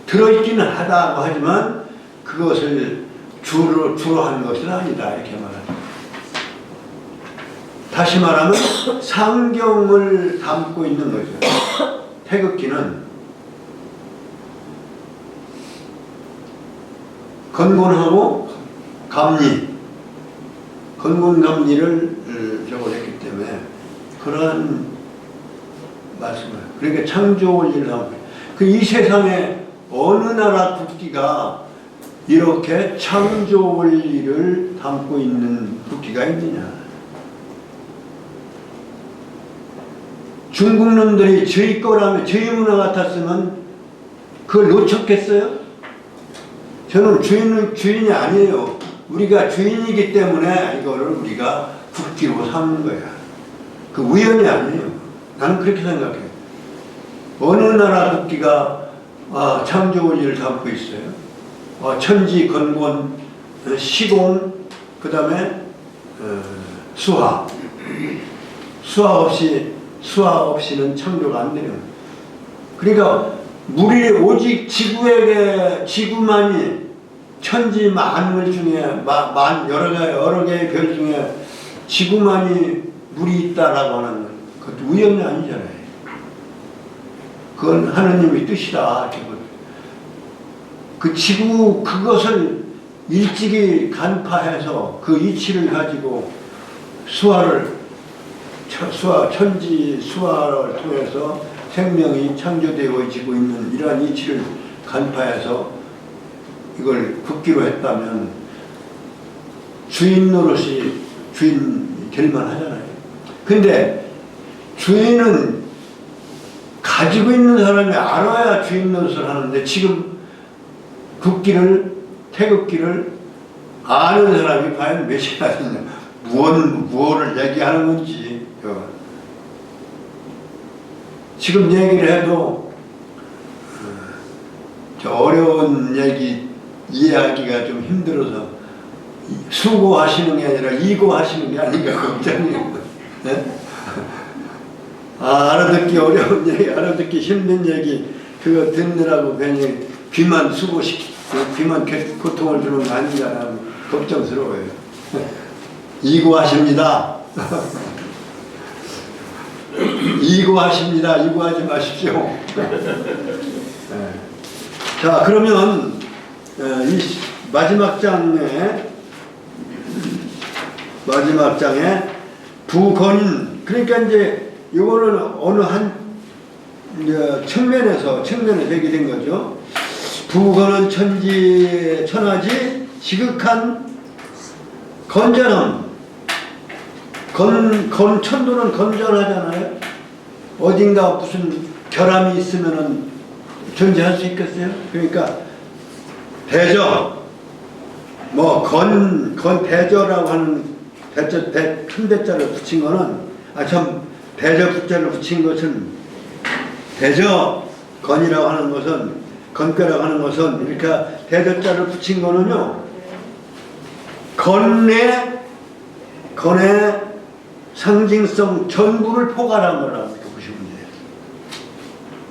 들어있기는 하다고 하지만 그것을 주로 한 것은 아니다 이렇게 말합니다. 다시 말하면 상경을 담고 있는 거죠. 태극기는 건곤하고 건곤감리를 저걸 했기 때문에 그러한 말씀을. 그러니까 창조 원리를 담고 이 세상에 어느 나라 국기가 이렇게 창조 원리를 담고 있는 국기가 있느냐. 중국 놈들이 저희 거라면 저희 문화 같았으면 그걸 놓쳤겠어요? 저는 주인이 아니에요. 우리가 주인이기 때문에 이거를 우리가 국기로 삼는 거야. 그 우연이 아니에요. 나는 그렇게 생각해요. 어느 나라 국기가 창조 원리를 담고 있어요. 천지, 건곤, 시공, 그 다음에 수화. 수화 없이는 창조가 안 돼요. 그러니까 오직 지구만이 천지 만물 중에 여러 개의 별 중에 지구만이 물이 있다라고 하는 그것도 우연이 아니잖아요. 그건 하느님의 뜻이다. 그 지구 그것을 일찍이 간파해서 그 이치를 가지고 천지 수화를 통해서 생명이 창조되어지고 있는 이러한 이치를 간파해서 이걸 국기로 했다면 주인 노릇이 주인 될만 하잖아요. 근데 주인은 가지고 있는 사람이 알아야 주인 노릇을 하는데 지금 태극기를 아는 사람이 과연 몇이나 있냐. 무엇을 얘기하는 건지. 지금 얘기를 해도 저 어려운 얘기 이해하기가 좀 힘들어서 수고하시는 게 아니라 이고하시는 게 아닌가 걱정이에요. 네? 알아듣기 어려운 얘기, 알아듣기 힘든 얘기 그거 듣느라고 괜히 귀만 귀만 고통을 주는 거 아닌가 걱정스러워요. 이고하십니다. 이고하십니다. 이고하지 마십시오. 네. 자, 그러면 이 마지막 장에 부건, 그러니까 이제 이거는 어느 한 측면에서 얘기 된 거죠. 부거는 천하지 지극한 건전함. 천도는 건전하잖아요. 어딘가 무슨 결함이 있으면은 존재할 수 있겠어요? 그러니까 대저, 대저라고 하는 큰 대자를 붙인 거는, 대저 붙자를 붙인 것은, 대저, 건이라고 하는 것은, 건괴라고 하는 것은, 이렇게 대저자를 붙인 거는요, 건의 상징성 전부를 포괄한 거라고 이렇게 보시면 돼요.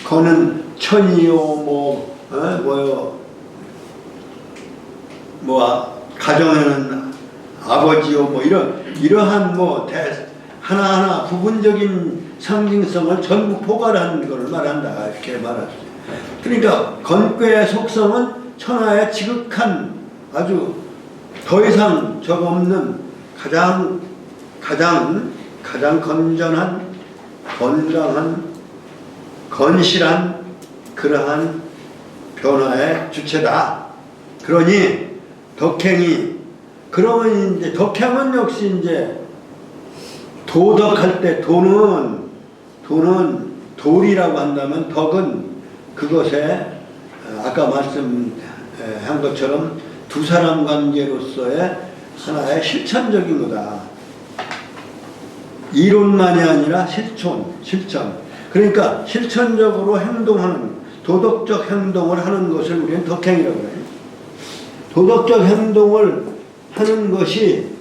건은 천이요, 가정에는 아버지요, 이러한 하나하나 부분적인 상징성을 전부 포괄하는 것을 말한다, 이렇게 말하죠. 그러니까 건괴의 속성은 천하의 지극한 아주 더 이상 적 없는 가장 건전한, 건강한, 건실한 그러한 변화의 주체다. 그러니 덕행이, 그러면 이제 덕행은 역시 이제 도덕할 때 도는 돌이라고 한다면, 덕은 그것에 아까 말씀한 것처럼 두 사람 관계로서의 하나의 실천적인 거다. 이론만이 아니라 실천. 그러니까 실천적으로 행동하는, 도덕적 행동을 하는 것을 우리는 덕행이라고 해요. 도덕적 행동을 하는 것이,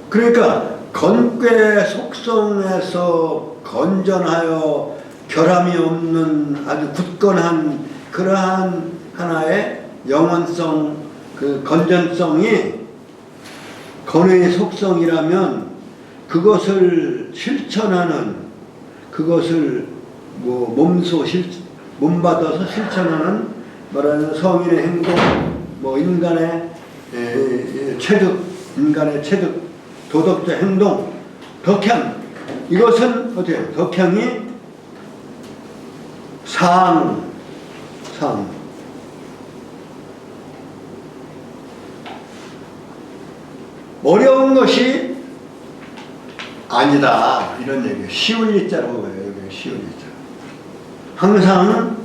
그러니까 건괴 속성에서 건전하여 결함이 없는 아주 굳건한 그러한 하나의 영원성, 그 건전성이 건의 속성이라면, 그것을 실천하는, 그것을 몸받아서 실천하는, 말하는 성인의 행동, 인간의 체득, 도덕적 행동, 덕향. 이것은 어때요? 덕향이 상. 어려운 것이 아니다, 이런 얘기예요. 쉬운 일자라고 해요. 쉬운 일자. 항상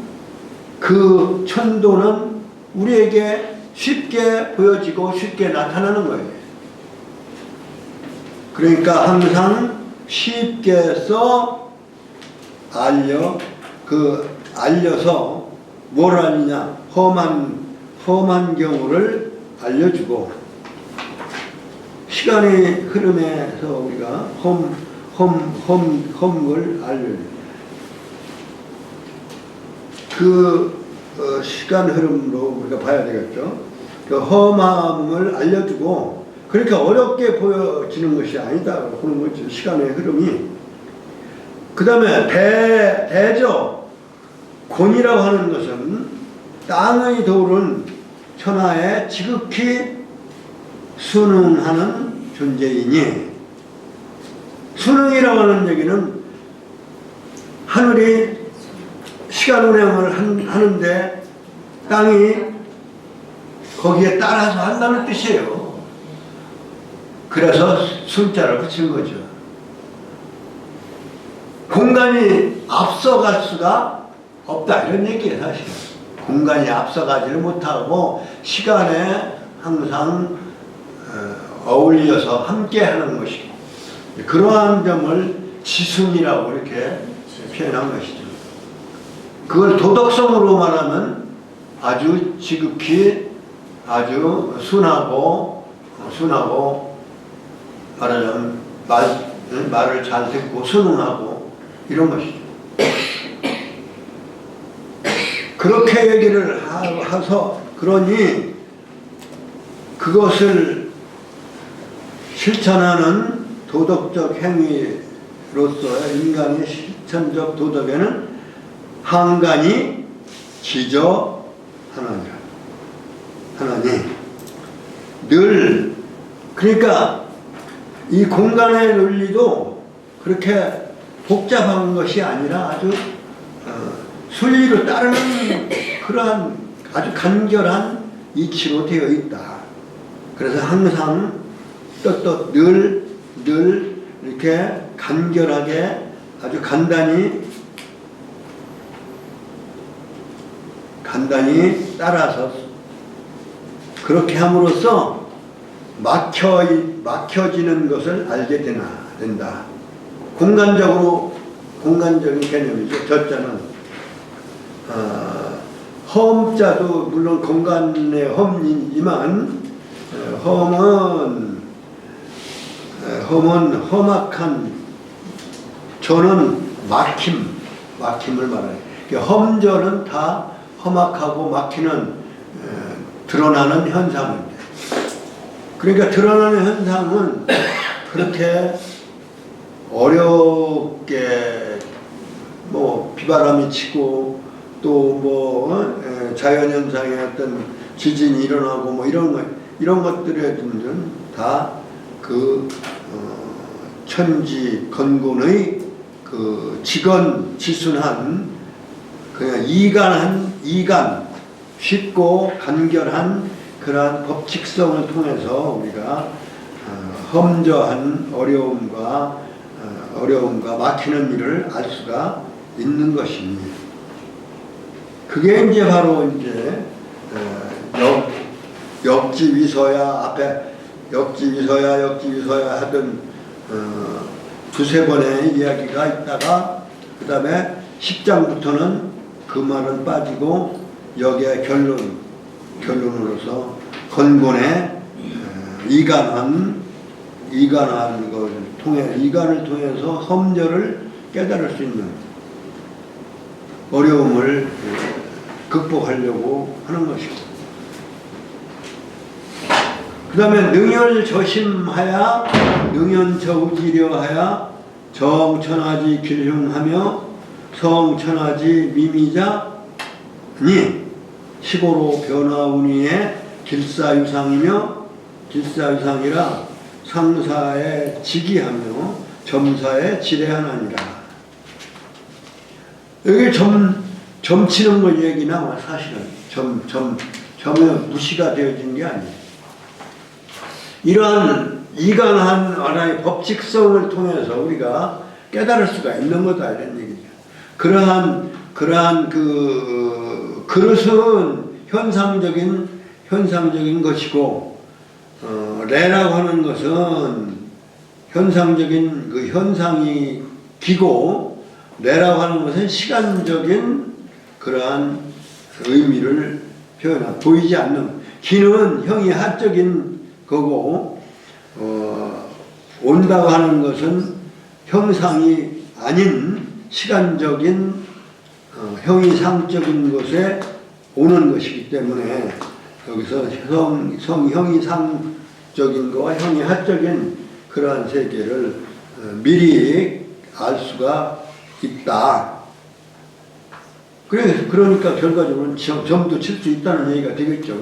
그 천도는 우리에게 쉽게 보여지고 쉽게 나타나는 거예요. 그러니까 항상 쉽게 해서 알려서 뭘 알리냐? 험한 경우를 알려주고, 시간의 흐름에서 우리가 험을 시간 흐름으로 우리가 봐야 되겠죠. 그 험함을 알려주고, 그러니까 어렵게 보여지는 것이 아니다 그런 거죠. 시간의 흐름이. 그 다음에 대저, 곤이라고 하는 것은 땅의 돌은 천하에 지극히 순응하는 존재이니, 순응이라고 하는 얘기는 하늘이 시간 운행을 하는데 땅이 거기에 따라서 한다는 뜻이에요. 그래서 순자를 붙인 거죠. 공간이 앞서갈 수가 없다, 이런 얘기예요. 사실 공간이 앞서가지를 못하고 시간에 항상 어울려서 함께하는 것이고, 그러한 점을 지순이라고 이렇게 표현한 것이죠. 그걸 도덕성으로 말하면 아주 지극히 아주 순하고 말하자면 말을 잘 듣고 순응하고 이런 것이죠. 그렇게 얘기를 해서, 그러니 그것을 실천하는 도덕적 행위로서 인간의 실천적 도덕에는 한간이 지저 하나니 늘, 그러니까 이 공간의 논리도 그렇게 복잡한 것이 아니라 아주 순리로 따르는 그러한 아주 간결한 이치로 되어 있다. 그래서 항상 늘 이렇게 간결하게 아주 간단히 따라서 그렇게 함으로써 막혀지는 것을 알게 된다. 공간적인 개념이죠. 저자는 험자도 물론 공간의 험이지만 험은 험악한, 저는 막힘을 말해요. 험저는 다 험악하고 막히는 드러나는 현상입니다. 그러니까 드러나는 현상은 그렇게 어렵게 뭐 비바람이 치고 또 자연현상의 어떤 지진이 일어나고 뭐 이런 것들에 다 그 천지 건곤의 그 지순한 그냥 이간 쉽고 간결한 그러한 법칙성을 통해서 우리가 험저한 어려움과 막히는 일을 알 수가 있는 것입니다. 그게 이제 바로 이제 역지위서야 앞에 역지위서야 하던 두세 번의 이야기가 있다가 그 다음에 10장부터는 그 말은 빠지고 여기에 결론으로서 건곤의 이간을 통해서 험저를 깨달을 수 있는 어려움을 극복하려고 하는 것이고, 그 다음에 능열저심하야 능연저우지려하야 정천하지 길흉하며 성천하지 미미자니 시고로 변화운이의 길사유상이며 길사유상이라 상사에 지기하며 점사에 지례하나니라. 여기 점치는 거 얘기 나와. 사실은 점에 무시가 되어진 게 아니에요. 이러한 이간한 하나의 법칙성을 통해서 우리가 깨달을 수가 있는 거다 이런 얘기죠. 그러한 그 그릇은 현상적인 것이고, 레라고 하는 것은 현상적인 그 현상이 기고, 레라고 하는 것은 시간적인 그러한 의미를 표현한, 보이지 않는, 기는 형이 하적인 거고, 온다고 하는 것은 형상이 아닌 시간적인 형이 상적인 것에 오는 것이기 때문에 여기서 형이 상적인 것과 형이 하적인 그러한 세계를 미리 알 수가 있다. 그러니까 결과적으로는 점도 칠 수 있다는 얘기가 되겠죠.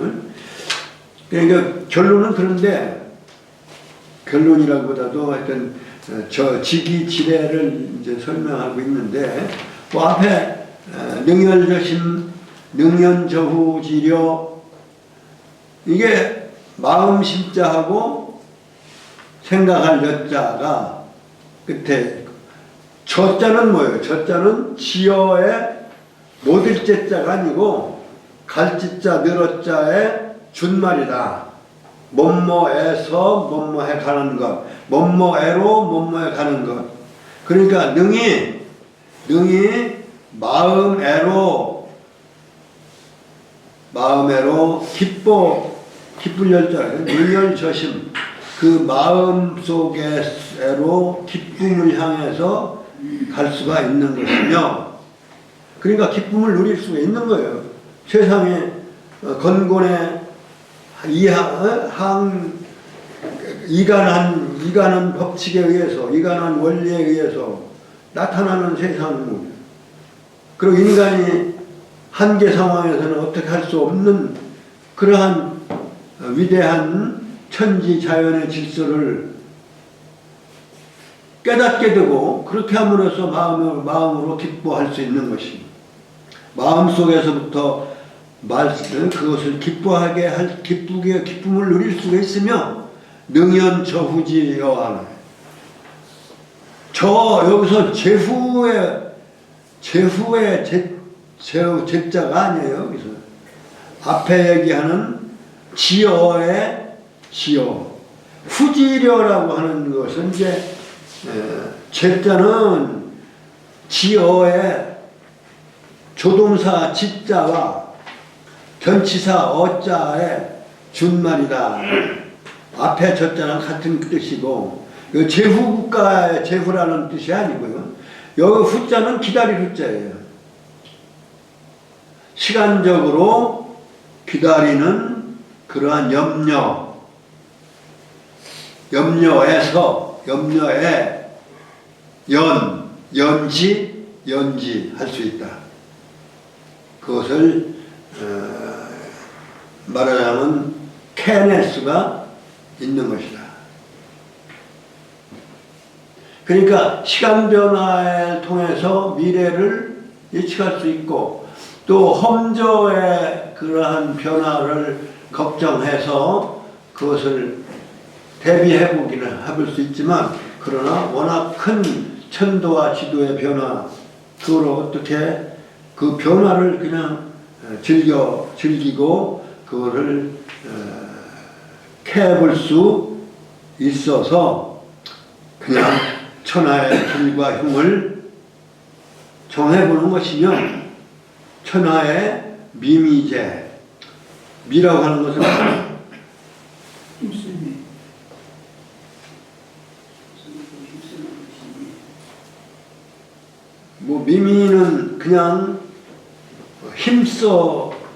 그러니까 결론은 그런데, 결론이라기보다도 하여튼 저 지기지례를 이제 설명하고 있는데, 그 앞에 능열저심, 능연저후지려, 이게 마음 심자하고 생각할 여자가 끝에, 저자는 뭐예요? 저자는 지어의 못일제자가 아니고 갈지자 늘어자의 준말이다. 뭐뭐에서 뭐뭐해 가는 것, 뭐뭐에로 뭐뭐해 가는 것. 그러니까 능이 마음에로 기쁠 열자예요. 능열저심, 그 마음 속에로 기쁨을 향해서 갈 수가 있는 것이며, 그러니까 기쁨을 누릴 수가 있는 거예요. 세상에 건곤의 이간한 법칙에 의해서, 이간한 원리에 의해서 나타나는 세상입니다. 그리고 인간이 한계 상황에서는 어떻게 할 수 없는 그러한 위대한 천지 자연의 질서를 깨닫게 되고 그렇게 함으로써 마음으로 기뻐할 수 있는 것입니다. 마음속에서부터 그것을 기뻐하게 할 기쁨을 누릴 수가 있으며 능연저후지여하는 여기서 제후의 제자가 아니에요. 여기서 앞에 얘기하는 지어의 지어 후지려라고 하는 것은 이제 제자는 지어의 조동사 지자와 전치사 어자의 준말이다. 앞에 저자는 같은 뜻이고 제후국가의 제후라는 뜻이 아니고요. 여기 후자는 기다릴 후자예요. 시간적으로 기다리는 그러한 염려에 연지할 수 있다. 그것을 말하자면 캐낼 수가 있는 것이다. 그러니까 시간 변화를 통해서 미래를 예측할 수 있고 또 험저의 그러한 변화를 걱정해서 그것을 대비해 보기는 해볼 수 있지만 그러나 워낙 큰 천도와 지도의 변화 그걸 어떻게 그 변화를 그냥 즐기고 그거를 캐볼 수 있어서 그냥 천하의 길과 흉을 정해보는 것이며 천하의 미미제 미라고 하는 것은 뭐 미미는 그냥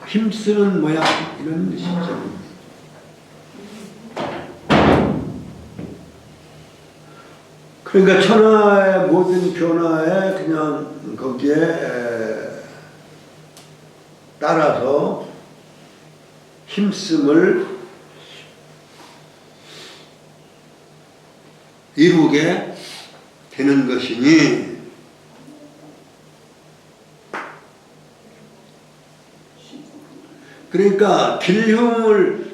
힘쓰는 모양 이런 뜻이죠. 그러니까 천하의 모든 변화에 그냥 거기에 따라서 힘씀을 이루게 되는 것이니 그러니까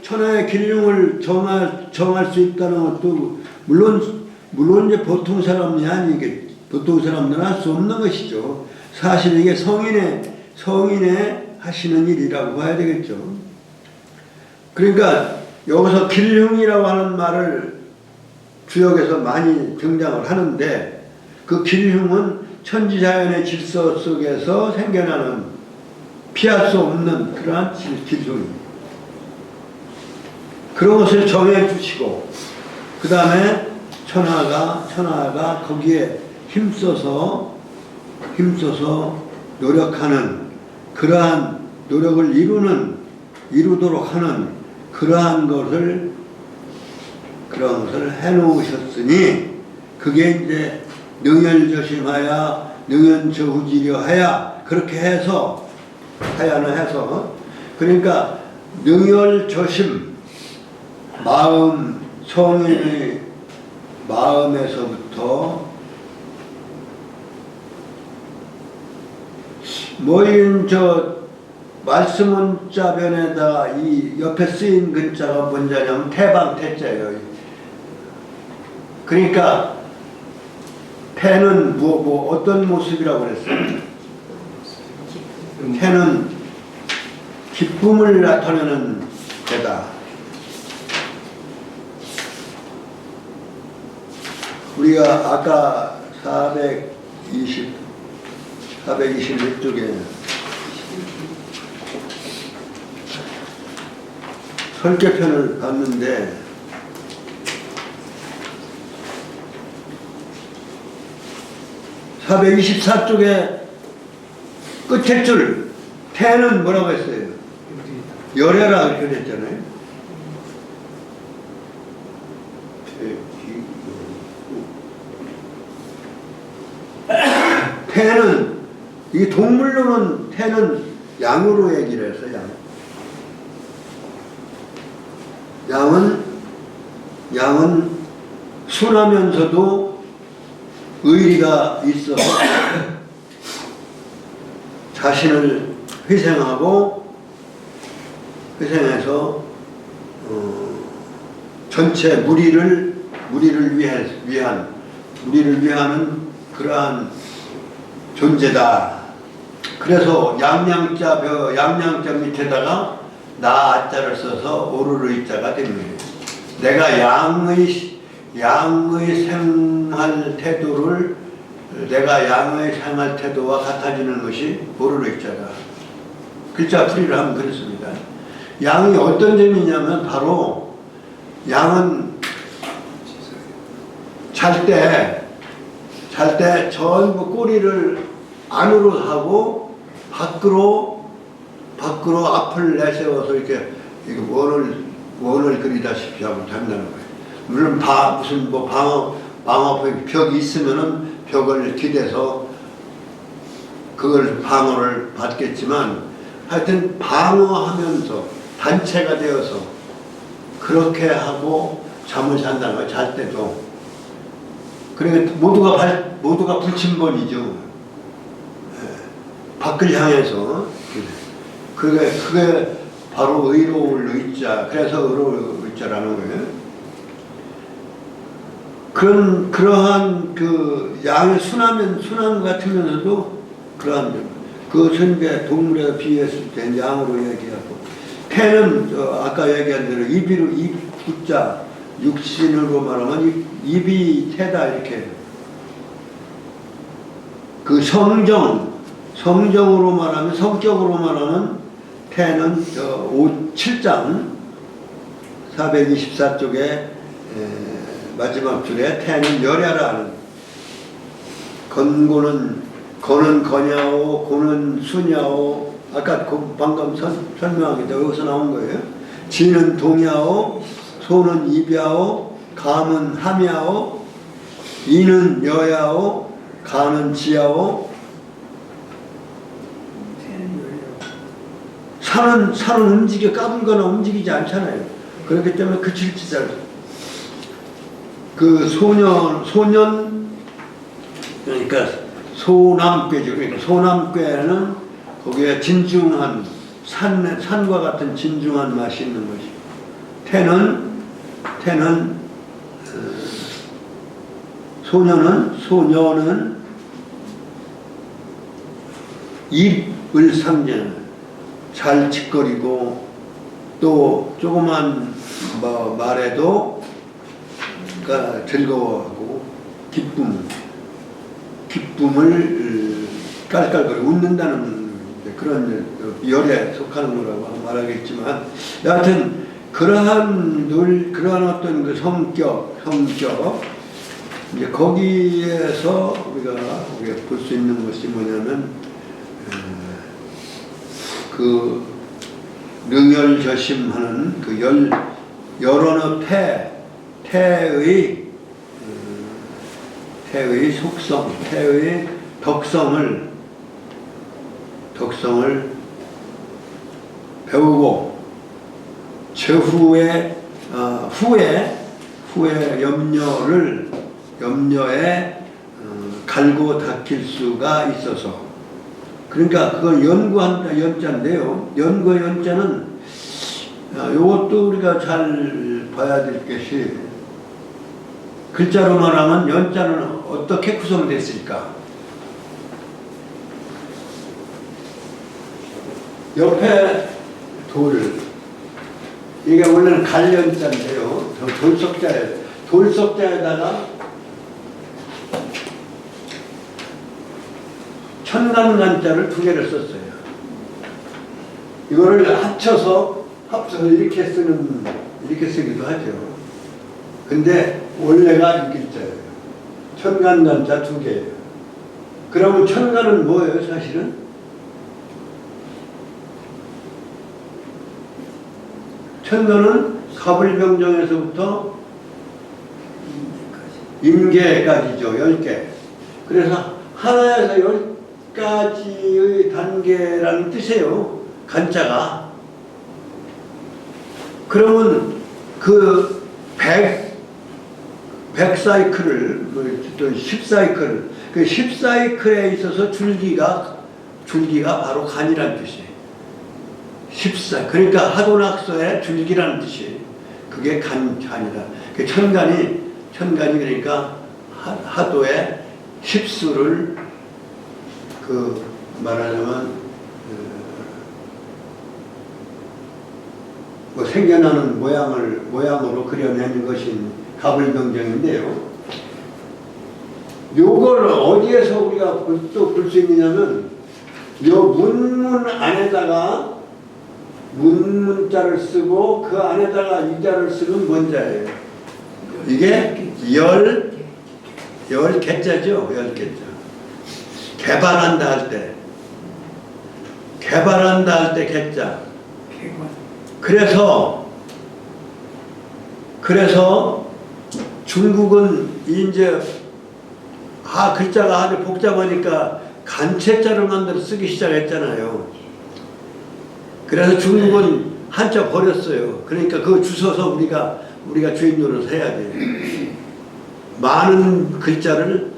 천하의 길흉을 정할 수 있다는 것도 물론 이제 보통 사람이 아니게 보통 사람들은 할 수 없는 것이죠. 사실 이게 성인의 하시는 일이라고 봐야 되겠죠. 그러니까 여기서 길흉이라고 하는 말을 주역에서 많이 등장을 하는데 그 길흉은 천지자연의 질서 속에서 생겨나는 피할 수 없는 그러한 길흉입니다. 그런 것을 정해 주시고 그 다음에 천하가 거기에 힘써서 노력하는 그러한 노력을 이루도록 하는 그러한 것을 해놓으셨으니 그게 이제 능연저심하야 능연저후지려하야 그렇게 해서 그러니까 능열저심 성인의 마음에서부터 말씀문자변에다 이 옆에 쓰인 글자가 뭔자냐면 태방태자예요. 그러니까 태는 어떤 모습이라고 그랬어요? 태는 기쁨을 나타내는 데다. 우리가 아까 426쪽에 설계편을 봤는데 (424쪽에) 끝에 줄 태는 뭐라고 했어요? 열애라 이렇게 됐잖아요. 태는 이게 동물로는 태는 양으로 얘기를 해서 양은 순하면서도 의리가 있어서 자신을 희생해서 전체 무리를 위하는 그러한 존재다. 그래서 양양자 밑에다가 나 아자를 써서 오르르 이자가 됩니다. 내가 양의 생활 태도와 같아지는 것이 오르르 이자다. 글자 풀이를 하면 그렇습니다. 양이 어떤 점이냐면 바로 양은 잘 때 전부 꼬리를 안으로 하고 밖으로 앞을 내세워서 이렇게 원을 그리다시피 하고 한다는 거예요. 물론 무슨 벽이 있으면은 벽을 기대서 그걸 방어를 받겠지만 하여튼 방어하면서 단체가 되어서 그렇게 하고 잠을 잔다는 거예요. 잘 때도. 그러니까 모두가 불침번이죠. 밖을 향해서. 그게 바로 의로울 의자. 그래서 의로울 의자라는 거예요. 그러한 그 양의 순환 같으면서도 그러한 그것은 이제 동물에 비유했을 때 양으로 얘기하고, 태는 아까 얘기한 대로 입 붙자 육신으로 말하면 입이 태다 이렇게. 그 성적으로 말하면 태는 7장 424쪽에 마지막 줄에 태는 열야라는, 거는 거냐오, 고는 수냐오, 아까 방금 설명하기도 여기서 나온 거예요. 지는 동야오, 소는 이비야오, 감은 함야오, 이는 여야오, 가는 지야오. 산은 까불거나 움직이지 않잖아요. 그렇기 때문에 그 질지자를 그 소년 그러니까 소남괴죠. 그러니까 소남괴는 거기에 진중한 산과 같은 진중한 맛이 있는 것이. 소녀는 입을 상징하는, 잘 짓거리고 또 조그만 말에도 그러니까 즐거워하고 기쁨을 깔깔거리고 웃는다는 그런 열에 속하는 거라고 말하겠지만, 여하튼 그러한 어떤 그 성격 이제 거기에서 우리가 볼 수 있는 것이 뭐냐면 그 능열저심하는 그 여러 태의 속성, 태의 덕성을 배우고 후에 염려에 갈고 닦일 수가 있어서, 그러니까 그걸 연구한다 연자인데요. 연구 연자는 이것도 우리가 잘 봐야 될 것이, 글자로 말하면 연자는 어떻게 구성됐을까? 옆에 이게 원래는 갈연자인데요. 돌석자에다가 천간간자를 2개를 썼어요. 이거를 합쳐서 이렇게 쓰기도 하죠. 근데 원래가 6글자예요. 천간간자 2개예요. 그러면 천간은 뭐예요, 사실은? 천간은 갑을병정에서부터 임계까지죠. 10개. 그래서 하나에서 10가지의 단계라는 뜻이에요. 간자가. 그러면 그 100사이클을 또 10사이클, 그 10사이클에 있어서 줄기가 바로 간이라는 뜻이에요. 14. 그러니까 하도낙서의 줄기라는 뜻이에요. 그게 간이다. 그 천간이 그러니까 하도의 10수를 그 말하자면 뭐 생겨나는 모양으로 그려내는 것이 가불병정인데요. 요걸 어디에서 우리가 또 볼 수 있느냐면 요 문문 안에다가 문자를 쓰고 그 안에다가 이자를 쓰는 뭔자예요. 이게 열개자죠. 열개자. 개발한다 할 때 개자. 그래서 중국은 이제 글자가 아주 복잡하니까 간체자를 만들어 쓰기 시작했잖아요. 그래서 중국은 한자 버렸어요. 그러니까 그거 주워서 우리가 주인 노릇 해야 돼. 많은 글자를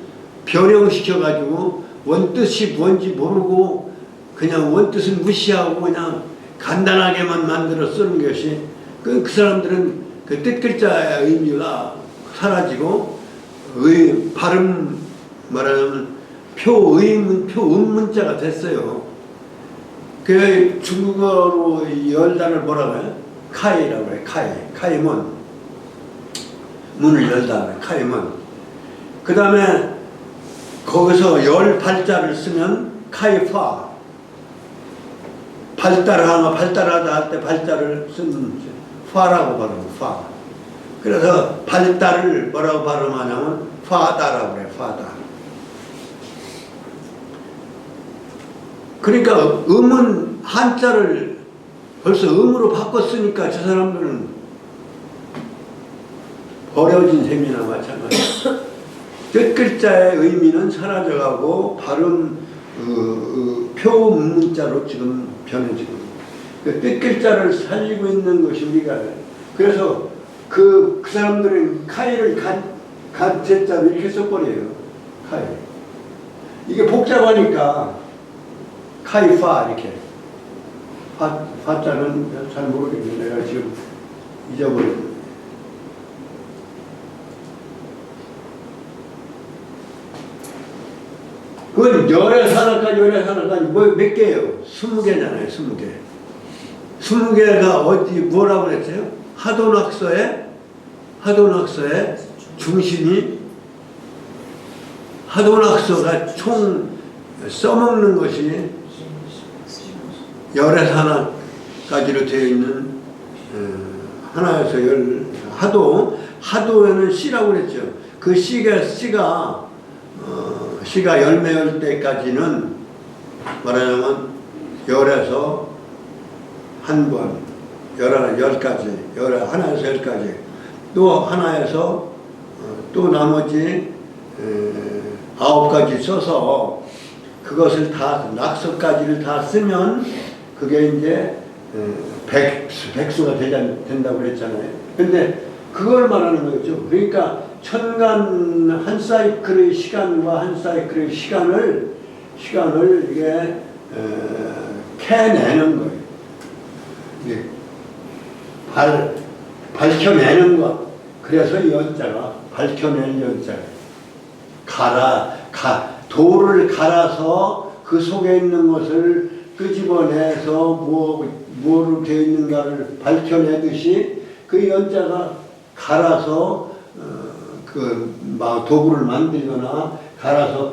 변형시켜가지고 원뜻이 뭔지 모르고 그냥 원뜻을 무시하고 그냥 간단하게만 만들어 쓰는 것이 그 사람들은 그 뜻글자의 의미가 사라지고 발음 말하자면 표음문자가 됐어요. 그 중국어로 열다를 뭐라고 해요? 카이라고 해요. 카이문. 문을 열다 그래요. 카이문. 그 다음에 거기서 열 발자를 쓰면 카이파. 발달하다 할 때 발자를 쓰는 파라고 발음해요. 파. 그래서 발달을 뭐라고 발음하냐면 파다라고 그래요. 파다. 그러니까 음은 한자를 벌써 음으로 바꿨으니까 저 사람들은 버려진 셈이나 마찬가지예요. 뜻글자의 의미는 사라져가고 발음 표문자로 지금 변해지고 그 뜻글자를 살리고 있는 것이 우리가. 그래서 그 사람들은 카이를 간제자로 이렇게 써버려요. 카이. 이게 복잡하니까 카이파 이렇게. 파자는 잘 모르겠는데 내가 지금 잊어버렸는데. 그건 열의 하나까지 몇 개예요? 20개잖아요. 20개. 20개가 어디 뭐라고 그랬어요? 하도낙서의 중심이 하도낙서가 총 써먹는 것이 열의 하나까지로 되어 있는 하나에서 하도에는 시라고 그랬죠. 그 시가 열매할 때까지는 말하자면 열에서 한 번, 열까지, 하나에서 열까지, 또 하나에서 또 나머지 9가지 써서 그것을 다 낙서까지를 다 쓰면 그게 이제 백수가 된다고 그랬잖아요. 근데 그걸 말하는 거죠. 그러니까 천간 한 사이클의 시간과 한 사이클의 시간을 이게 캐내는 거예요. 이게 밝혀내는 것. 그래서 이 연자가 밝혀낼 연자예요. 돌을 갈아서 그 속에 있는 것을 끄집어내서 뭐로 되어 있는가를 밝혀내듯이 그 연자가 갈아서 도구를 만들거나 갈아서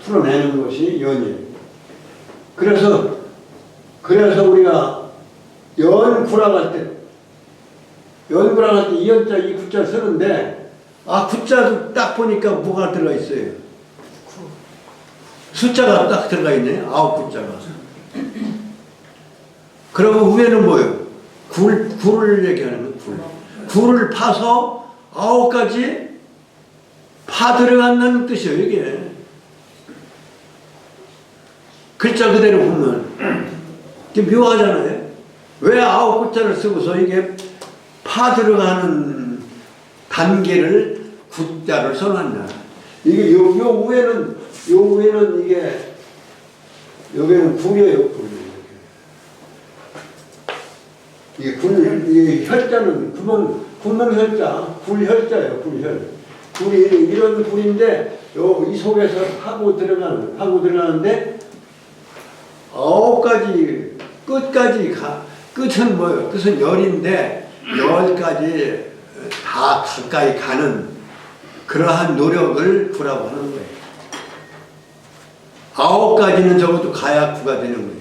풀어내는 것이 연이에요. 그래서 우리가 연구락할 때 이 연자 이 구자 쓰는데 구자도 딱 보니까 뭐가 들어가 있어요? 숫자가 딱 들어가 있네. 9구자가. 그러고 위에는 뭐예요? 굴을 얘기하는 거예요. 굴을 파서 9가지 파 들어간다는 뜻이에요. 이게 글자 그대로 보면 이게 묘하잖아요. 왜 9구자를 쓰고서 이게 파 들어가는 단계를 구자를 써놨냐. 이게 요 위에는 이게, 여기는 굴이에요, 굴. 이게 혈자는 구멍 혈자, 굴혈자예요, 굴혈. 굴이 이런 굴인데, 이 속에서 파고 들어가는데, 9가지, 끝은 뭐예요? 끝은 열인데, 10가지 다 가까이 가는 그러한 노력을 구라고 하는 거예요. 9가지는 적어도 가야 구가 되는 거예요.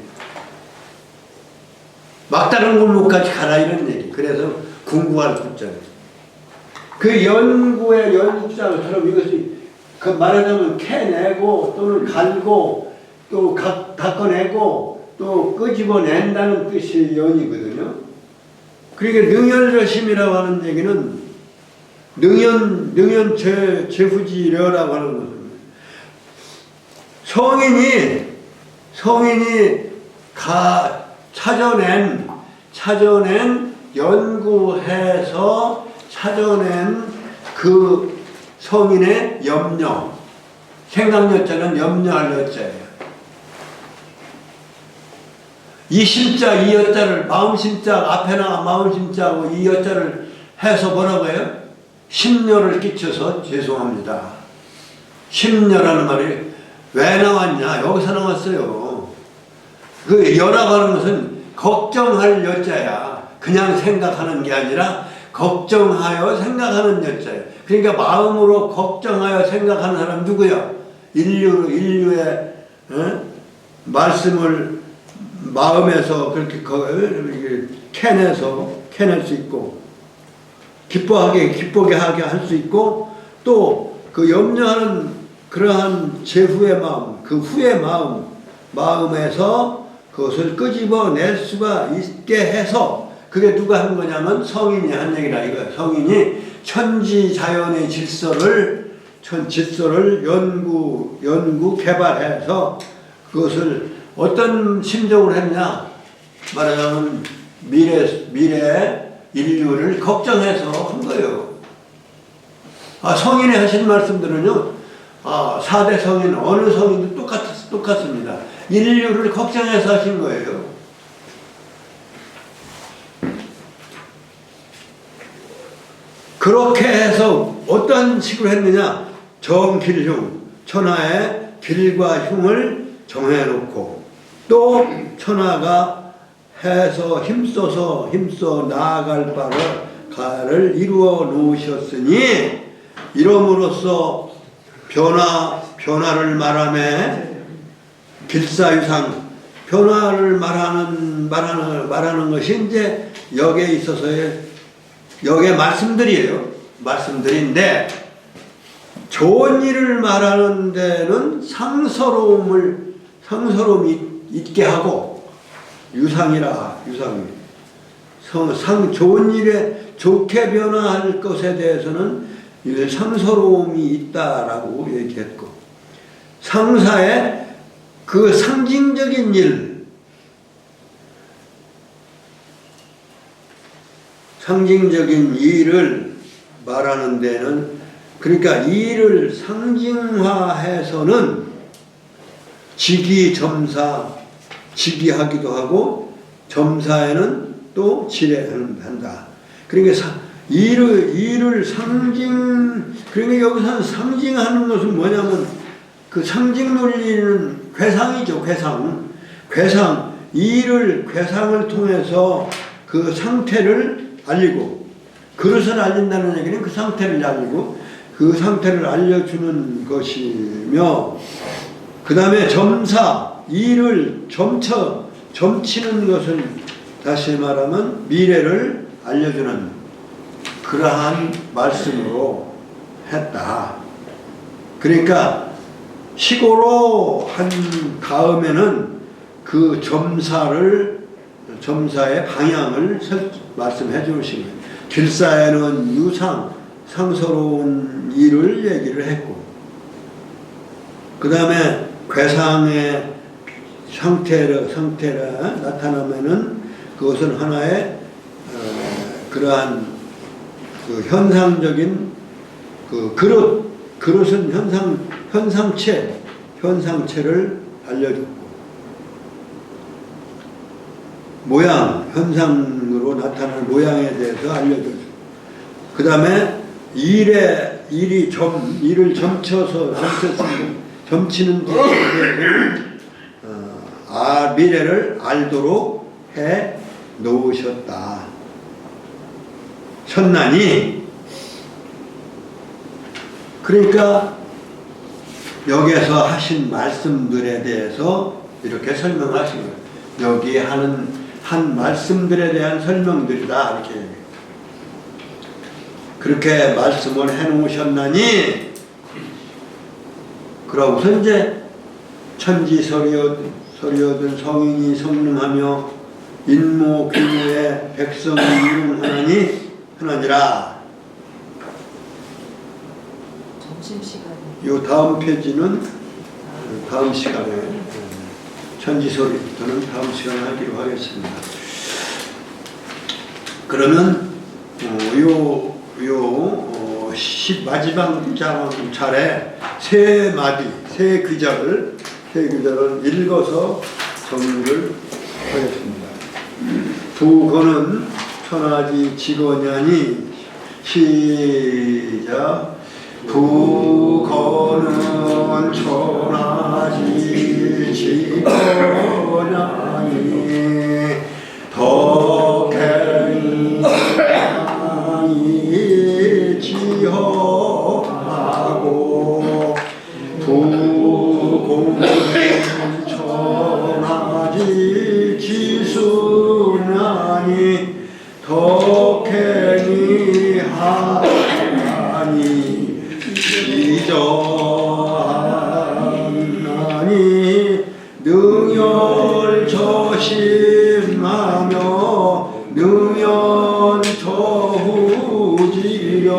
막다른 골목까지 가라 이런 얘기. 그래서 궁구할 구자예요. 그 연구의 연구자처럼 이것이 그 말하자면 캐내고 또는 갈고 또 닦아내고 또 끄집어낸다는 뜻이 연이거든요. 그러니까 능연러심이라고 하는 얘기는 능연 제후지려라고 하는 것은 성인이 찾아낸 연구해서 찾아낸 그 성인의 염려, 생각여자는 염려할 여자예요. 이 심자, 이 여자를 마음심자 앞에나 마음심자하고 이 여자를 해서 뭐라고 해요? 심려를 끼쳐서 죄송합니다. 심려라는 말이 왜 나왔냐? 여기서 나왔어요. 그 여라고 하는 것은 걱정할 여자야. 그냥 생각하는 게 아니라 걱정하여 생각하는 여자예요. 그러니까 마음으로 걱정하여 생각하는 사람 누구야? 인류의 말씀을 마음에서 그렇게 캐낼 수 있고 기쁘게 하게 할 수 있고 또 그 염려하는 그러한 제후의 마음, 그 후의 마음에서 그것을 끄집어낼 수가 있게 해서 그게 누가 한 거냐면 성인이 한 얘기라 이거예요. 성인이 천지자연의 질서를 연구 개발해서 그것을 어떤 심정으로 했냐 말하자면 미래 인류를 걱정해서 한 거예요. 성인이 하신 말씀들은요 4대 성인 어느 성인도 똑같습니다. 인류를 걱정해서 하신 거예요. 그렇게 해서 어떤 식으로 했느냐 정길흉 천하의 길과 흉을 정해놓고 또 천하가 해서 힘써 나아갈 바를 이루어 놓으셨으니 이름으로써 변화를 말하며 길사유상 변화를 말하는 것이 이제 여기에 있어서의 여기에 말씀들인데 좋은 일을 말하는 데는 상서로움이 있게 하고 유상이 좋은 일에 좋게 변화할 것에 대해서는 상서로움이 있다라고 얘기했고 상사의 그 상징적인 일을 말하는 데는 그러니까 일을 상징화해서는 직이하기도 하고 점사에는 또 지례한다. 그러니까 일을 그러니까 여기서 상징하는 것은 뭐냐면 그 상징 논리는 괴상이죠. 괴상을 통해서 그 상태를 알리고 그릇을 알린다는 얘기는 그 상태를 알리고 그 상태를 알려주는 것이며 그 다음에 일을 점치는 것을 다시 말하면 미래를 알려주는 그러한 말씀으로 했다. 그러니까 시고로 한 다음에는 그 점사의 방향을 말씀해 주신 거예요. 길사에는 상서로운 일을 얘기를 했고 그 다음에 괴상의 상태가 나타나면은 그것은 하나의 그러한 그 현상적인 그 그릇은 현상체를 알려줬고, 모양, 현상으로 나타나는 모양에 대해서 알려줬고, 그 다음에 일을 점치는 미래를 알도록 해 놓으셨다. 셨나니, 그러니까 여기에서 하신 말씀들에 대해서 이렇게 설명하신 거예요. 여기 한 말씀들에 대한 설명들이다, 이렇게 얘기해요. 그렇게 말씀을 해놓으셨나니, 그러고서 이제 천지 서리어든 성인이 성능하며 인모 규모의 백성이 하나니라. 점심시간에. 요 다음 페이지는 다음 시간에, 천지 서리부터는 다음 시간에 하기로 하겠습니다. 그러면 마지막 차례 세 구절을 읽어서 정리를 하겠습니다. 부거는 천하지 직언하니, 시작. 부거는 천하지 직언하니, 덕행이 지허하고, 부고는 천하지 지수나니, 덕행이 하나니 지저하나니, 능열저심하며 능연저후지려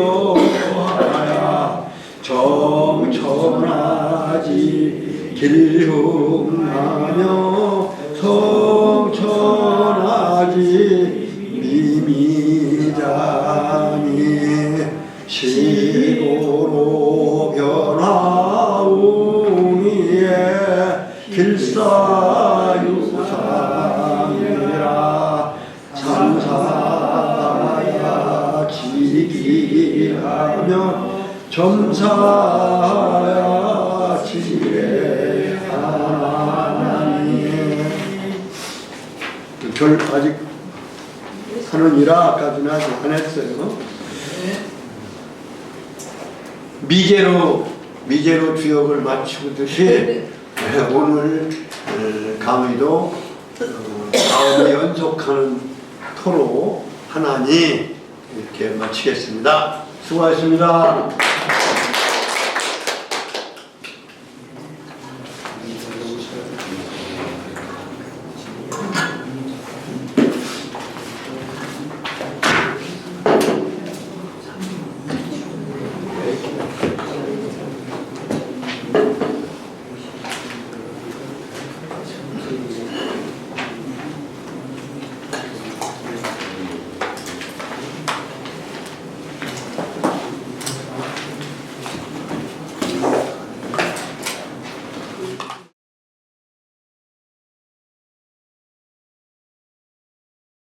하야, 정천하지 길흉하며 성천하지 미미자니, 시고로 변화우니에 길사유상이라, 삼사야 지기하며 점사야 지혜하나니. 절 아직 하느니라까지는 아직 안 했어요. 미제로 주역을 맞추듯이 오늘 강의도 다음에 연속하는 토로 하나니 이렇게 마치겠습니다. 수고하셨습니다.